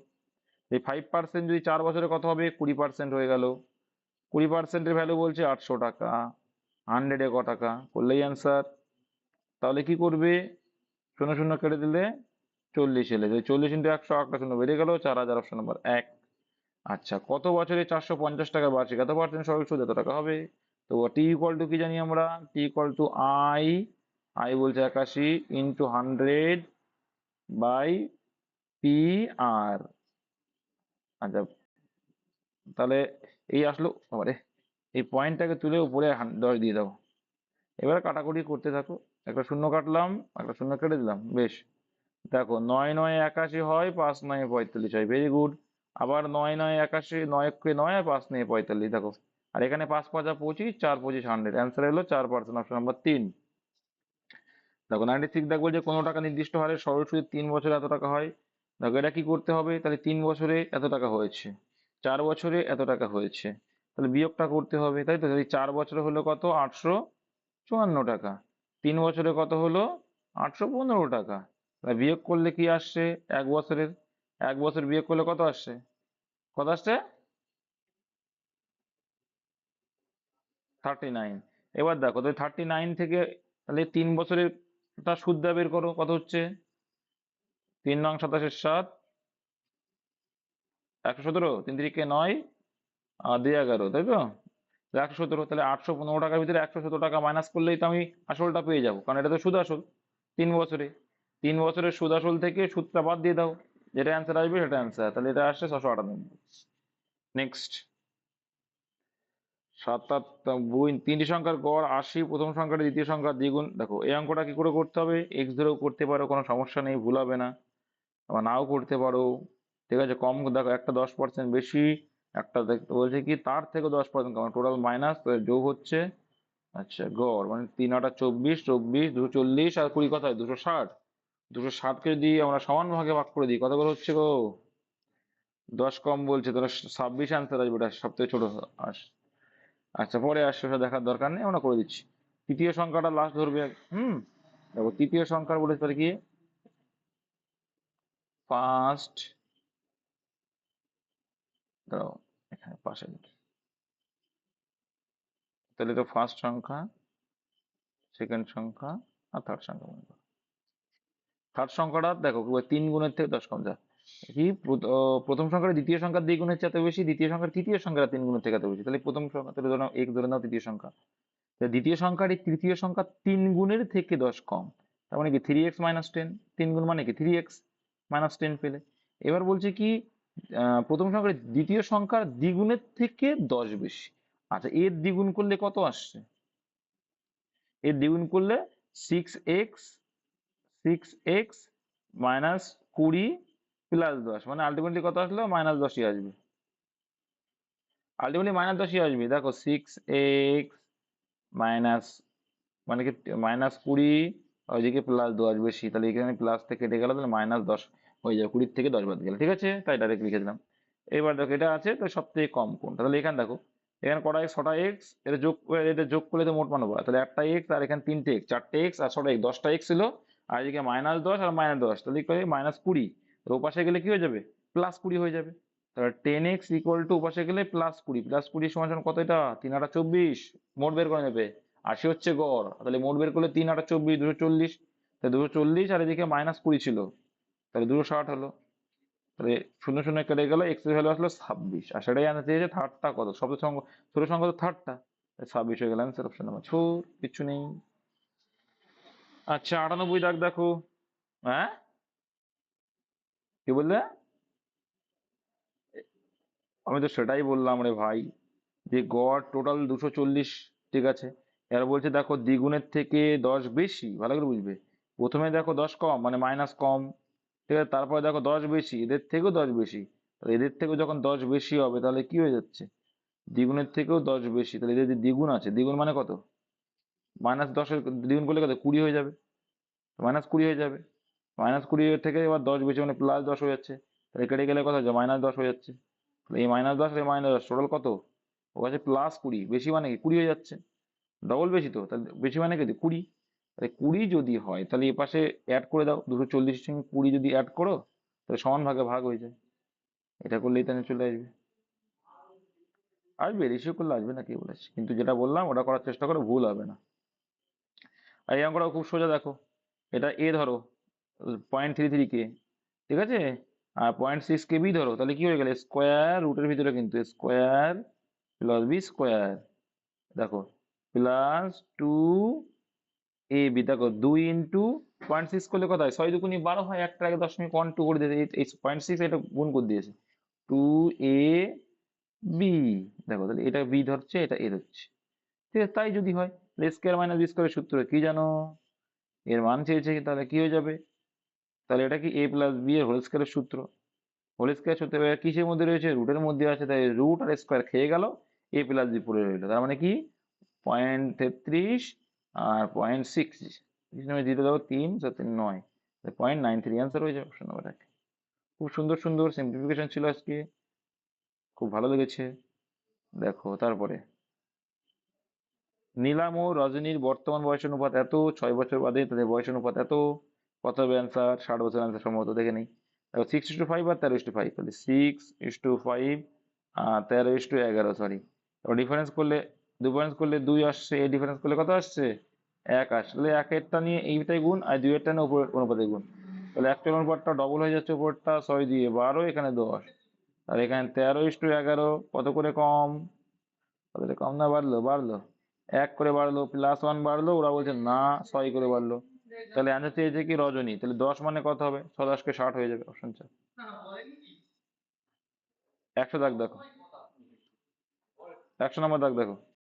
এই 5% যদি 4 বছরে কত হবে? 20% হয়ে গেল। 20%-এর ভ্যালু বলছে 800 টাকা। 100-এ ক টাকা করলেই অ্যান্সার। তাহলে কি করবে? শূন্য শূন্য কেটে দিলে 40 এলে, 40 × 100, একটা শূন্য বেড়ে গেল, 4000। Option number 1। আচ্ছা, কত বছরে 450 টাকা বার্ষিক, এত পার্সেন্ট সরল সুদ এত টাকা হবে? তো টি কি জানি আমরা? টি আই বলছে 81 × 100/PR। আচ্ছা, তাহলে এই আসলো। আরে, এই পয়েন্টটাকে তুলে উপরে 10 দিয়ে দাও। এবার কাটাকুটি করতে থাকো। একটা শূন্য কাটলাম, একটা শূন্য কেটে দিলাম, বেশ। দেখো, 9 9 81 হয়, 5 9 45 হয়, ভেরি গুড। আবার 9 9 81, 9 9 আর 5 9 45, দেখো। আর এখানে 5 5 25, 4 25 100, অ্যান্সার হলো 4%। Option number 3। দেখো 96 দেখবো যে কোনো টাকা নির্দিষ্ট হারে সরল সুদে 3 বছরে এত টাকা হয়। দেখো এটা কি করতে হবে? তাহলে 3 বছরে এত টাকা হয়েছে, 4 বছরে এত টাকা হয়েছে, তাহলে বিয়োগটা করতে হবে, তাই তো? তাহলে 4 বছরে হলো কত? 854 টাকা। 3 বছরে কত হলো? 815 টাকা। তাহলে বিয়োগ করলে কি আসছে? 1 বছরের, 1 বছর বিয়োগ করলে কত আসছে? কত আসছে? 39। এবার দেখো, তাহলে 39 থেকে, তাহলে 3 বছরের সুদটা বের করো, কত হচ্ছে? 3 নং 27-এর 7, 117, 3 3 × 9, আর 2 11, তাই তো? 117, তাহলে 815 টাকার ভিতরে 117 টাকা মাইনাস করলেই তো আমি আসলটা পেয়ে যাবো, কারণ এটা তো সুদ আসল। 3 বছরে, 3 বছরের সুদ আসল থেকে সুদটা বাদ দিয়ে দাও, যেটা অ্যান্সার আসবে সেটা অ্যান্সার। তাহলে এটা আসছে 698। নেক্সট, 97, তিনটি সংখ্যার গড় 80, প্রথম সংখ্যাটা দ্বিতীয় সংখ্যার দ্বিগুণ। দেখো এই অঙ্কটা কি করে করতে হবে, এক্স ধরেও করতে পারো, কোনো সমস্যা নেই, ভুল হবে না, আবার নাও করতে পারো। ঠিক আছে, কম দেখো, একটা 10% বেশি, একটা দেখতে বলছে কি তার থেকে 10% কম, টোটাল মাইনাস, যোগ হচ্ছে। আচ্ছা, গড় মানে 3 8 24, 24 240 আর 20 কথায় 260। 260কে যদি আমরা সমান ভাগে ভাগ করে দিই কত করে হচ্ছে গো? 10 কম বলছে, তাহলে 26 অ্যান্সার আসবে, এটা সব থেকে ছোট আস। আচ্ছা, পরে আসছে, ওটা দেখার দরকার নেই, আমরা করে দিচ্ছি। তৃতীয় সংখ্যাটা লাস্ট ধরবে। হুম, দেখো তৃতীয় সংখ্যা বলেছে তাহলে কি, ফার্স্ট, দাঁড়াও এখানে পাশে লিখি। তাহলে তো ফার্স্ট সংখ্যা, সেকেন্ড সংখ্যা আর থার্ড সংখ্যা মনে করো। থার্ড সংখ্যাটা দেখো 3 গুণের থেকে 10 কম যায় কি, প্রথম সংখ্যাটা দ্বিতীয় সংখ্যার দ্বিগুণের চেয়ে এত বেশি, দ্বিতীয় সংখ্যার তৃতীয় সংখ্যাটা 3 গুণের থেকে এত বেশি, তাহলে প্রথম সংখ্যা, তাহলে ধরো এক ধরে নাও তৃতীয় সংখ্যা, তাহলে দ্বিতীয় সংখ্যার এই তৃতীয় সংখ্যা 3 গুণের থেকে 10 কম, তার মানে কি 3x - 10, 3 গুণ মানে কি 3x - 10 পেলে। এবার বলছে কি, প্রথম সংখ্যার দ্বিতীয় সংখ্যার দ্বিগুণের থেকে 10 বেশি। আচ্ছা, এর দ্বিগুণ করলে কত আসছে? এর দ্বিগুণ করলে 6x, 6x - 20 + 10, মানে আলটিমেটলি কত আসলো, -10ই আসবে। আলটিমেটলি -10ই আসবে। দেখো 6x মাইনাস, মানে কি -20, ওইদিকে +10 বেশি, তাহলে এখানে প্লাস থেকে কেটে গেল, তাহলে -10 হয়ে যাবে, 20 থেকে 10 বাদ গেলে, ঠিক আছে, তাই ডাইরেক্ট লিখে দিলাম। এবার দেখো এটা আছে তো সব থেকে কম কোনটা, তাহলে এখানে দেখো, এখানে কটা এক্স, 6টা এক্স, এটা যোগ করলে তো মোট মান হবে, তাহলে একটা এক্স আর এখানে 3টে এক্স, 4টে এক্স আর 6টা এক্স, 10টা এক্স ছিল, আর এদিকে -10 আর -10, তাহলে কি -20, তো ওপাশে গেলে কি হয়ে যাবে, +20 হয়ে যাবে। তাহলে 10x ওপাশে গেলে +20, +20 সমান সমান কত, এটা 3 8 24, মোট বের করে নেবে। 80 হচ্ছে গড়, তাহলে মোট বের করলে 3 8 24, 240, তাহলে 240, আর এদিকে -20 ছিল, তাহলে 260 হলো। তাহলে শূন্য শূন্য কেটে গেল, এক্স এর ভ্যালু আসলো 26, আর সেটাই আনতে চেয়েছে থার্ডটা কত, সবচেয়ে সংখ্যা, ছোট সংখ্যা তো থার্ডটা, 26 হয়ে গেল অ্যান্সার, অপশন নাম্বার 4, কিচ্ছু নেই। আচ্ছা, 98 দাগ দেখো। হ্যাঁ, কি বললে? আমি তো সেটাই বললাম রে ভাই, যে গড় টোটাল 240, ঠিক আছে। এবার বলছে দেখো দ্বিগুণের থেকে 10 বেশি, ভালো করে বুঝবে। প্রথমে দেখো 10 কম মানে মাইনাস কম, ঠিক আছে, তারপরে দেখো 10 বেশি, এদের থেকেও 10 বেশি, তাহলে এদের থেকেও যখন 10 বেশি হবে তাহলে কি হয়ে যাচ্ছে, দ্বিগুণের থেকেও 10 বেশি, তাহলে এদের যে দ্বিগুণ আছে, দ্বিগুণ মানে কত, -10-এর দ্বিগুণ করলে কত, 20 হয়ে যাবে, -20 হয়ে যাবে। -20 থেকে এবার 10 বেশি মানে +10 হয়ে যাচ্ছে, তাহলে কেটে গেলে কত হচ্ছে, -10 হয়ে যাচ্ছে। তাহলে এই -10 আর এই -10 টোটাল কত, ও আছে +20, বেশি মানে কি 20 হয়ে যাচ্ছে, ডবল বেশি তো, তাহলে বেশি মানে কি 20, তাহলে 20 যদি হয় তাহলে এ পাশে অ্যাড করে দাও, 240 সঙ্গে 20 যদি অ্যাড করো তাহলে সমান ভাগে ভাগ হয়ে যায়, এটা করলেই তাহলে চলে আসবে। আসবে, রেশিও করলে আসবে না কে বলেছে, কিন্তু যেটা বললাম ওটা করার চেষ্টা করো, ভুল হবে না। আর এই অঙ্কটাও খুব সোজা, দেখো এটা এ ধরো 0.33 কে, ঠিক আছে, আর 0.6 কে বি ধরো, তাহলে কি হয়ে গেল, স্কোয়ার রুটের ভিতরে কিন্তু স্কোয়ার প্লাস বি স্কোয়ার, দেখো +2 এ বি, দেখো 2 × 0.6 করলে কত হয়, 6 2 = 12 হয়, একটা আগে 0.12 করে দিয়েছে, এই 0.6 এটা গুণ করে দিয়েছে, 2 a b, দেখো তাহলে এটা বি ধরছে, এটা এ ধরছে, ঠিক আছে, তাই যদি হয় স্কোয়ার মাইনাস বি স্কোয়ারের সূত্র কি জানো, এর মান চেয়েছে, তাহলে কি হয়ে যাবে, তাহলে এটা কি a + b এর হোল স্কোয়ারের সূত্র, হোল স্কোয়ার সূত্র এবার কিসের মধ্যে রয়েছে, রুটের মধ্যে আছে, তাই রুট আর স্কোয়ার খেয়ে গেল, a + b পড়ে রইলো, তার মানে কি 0.33 আর 0.6, জিরো দেবো 3 7 9, 0.93 অ্যান্সার হয়ে যাবে, অপশন নাম্বার 1। খুব সুন্দর সুন্দর সিম্পলিফিকেশন ছিল আজকে, খুব ভালো লেগেছে। দেখো তারপরে, নীলাম ও রজনীর বর্তমান বয়স অনুপাত এত, 6 বছর বাদে তাদের বয়স অনুপাত এত, কত হবে অ্যান্সার, 60 বছর অ্যান্সার সম্ভবত, দেখে নেই। দেখো 6:5 আর 13:5, তাহলে 6:5 আর 13:11, সরি, এবার ডিফারেন্স করলে, ডিফারেন্স করলে 2 আসছে, এই ডিফারেন্স করলে কত আসছে, 1 আসলে, একেরটা নিয়ে এইটাই গুণ, আর দুইয়েরটা নিয়ে উপরের অনুপাতে গুণ, তাহলে অ্যাকচুয়াল অনুপাতটা ডবল হয়ে যাচ্ছে, উপরটা 6 দিয়ে 12, এখানে 10, আর এখানে 13:11, কত করে কম, তাহলে কম না বাড়লো, বাড়লো, 1 করে বাড়লো, +1 বাড়লো, ওরা বলছে না 6 করে বাড়লো, তাহলে অ্যান্সার চেয়েছে কি রজনী, তাহলে 10 মানে কত হবে, 6×10 = 60 হয়ে যাবে, অপশন 4। 100 দাগ দেখো, 100 নম্বর দাগ দেখো।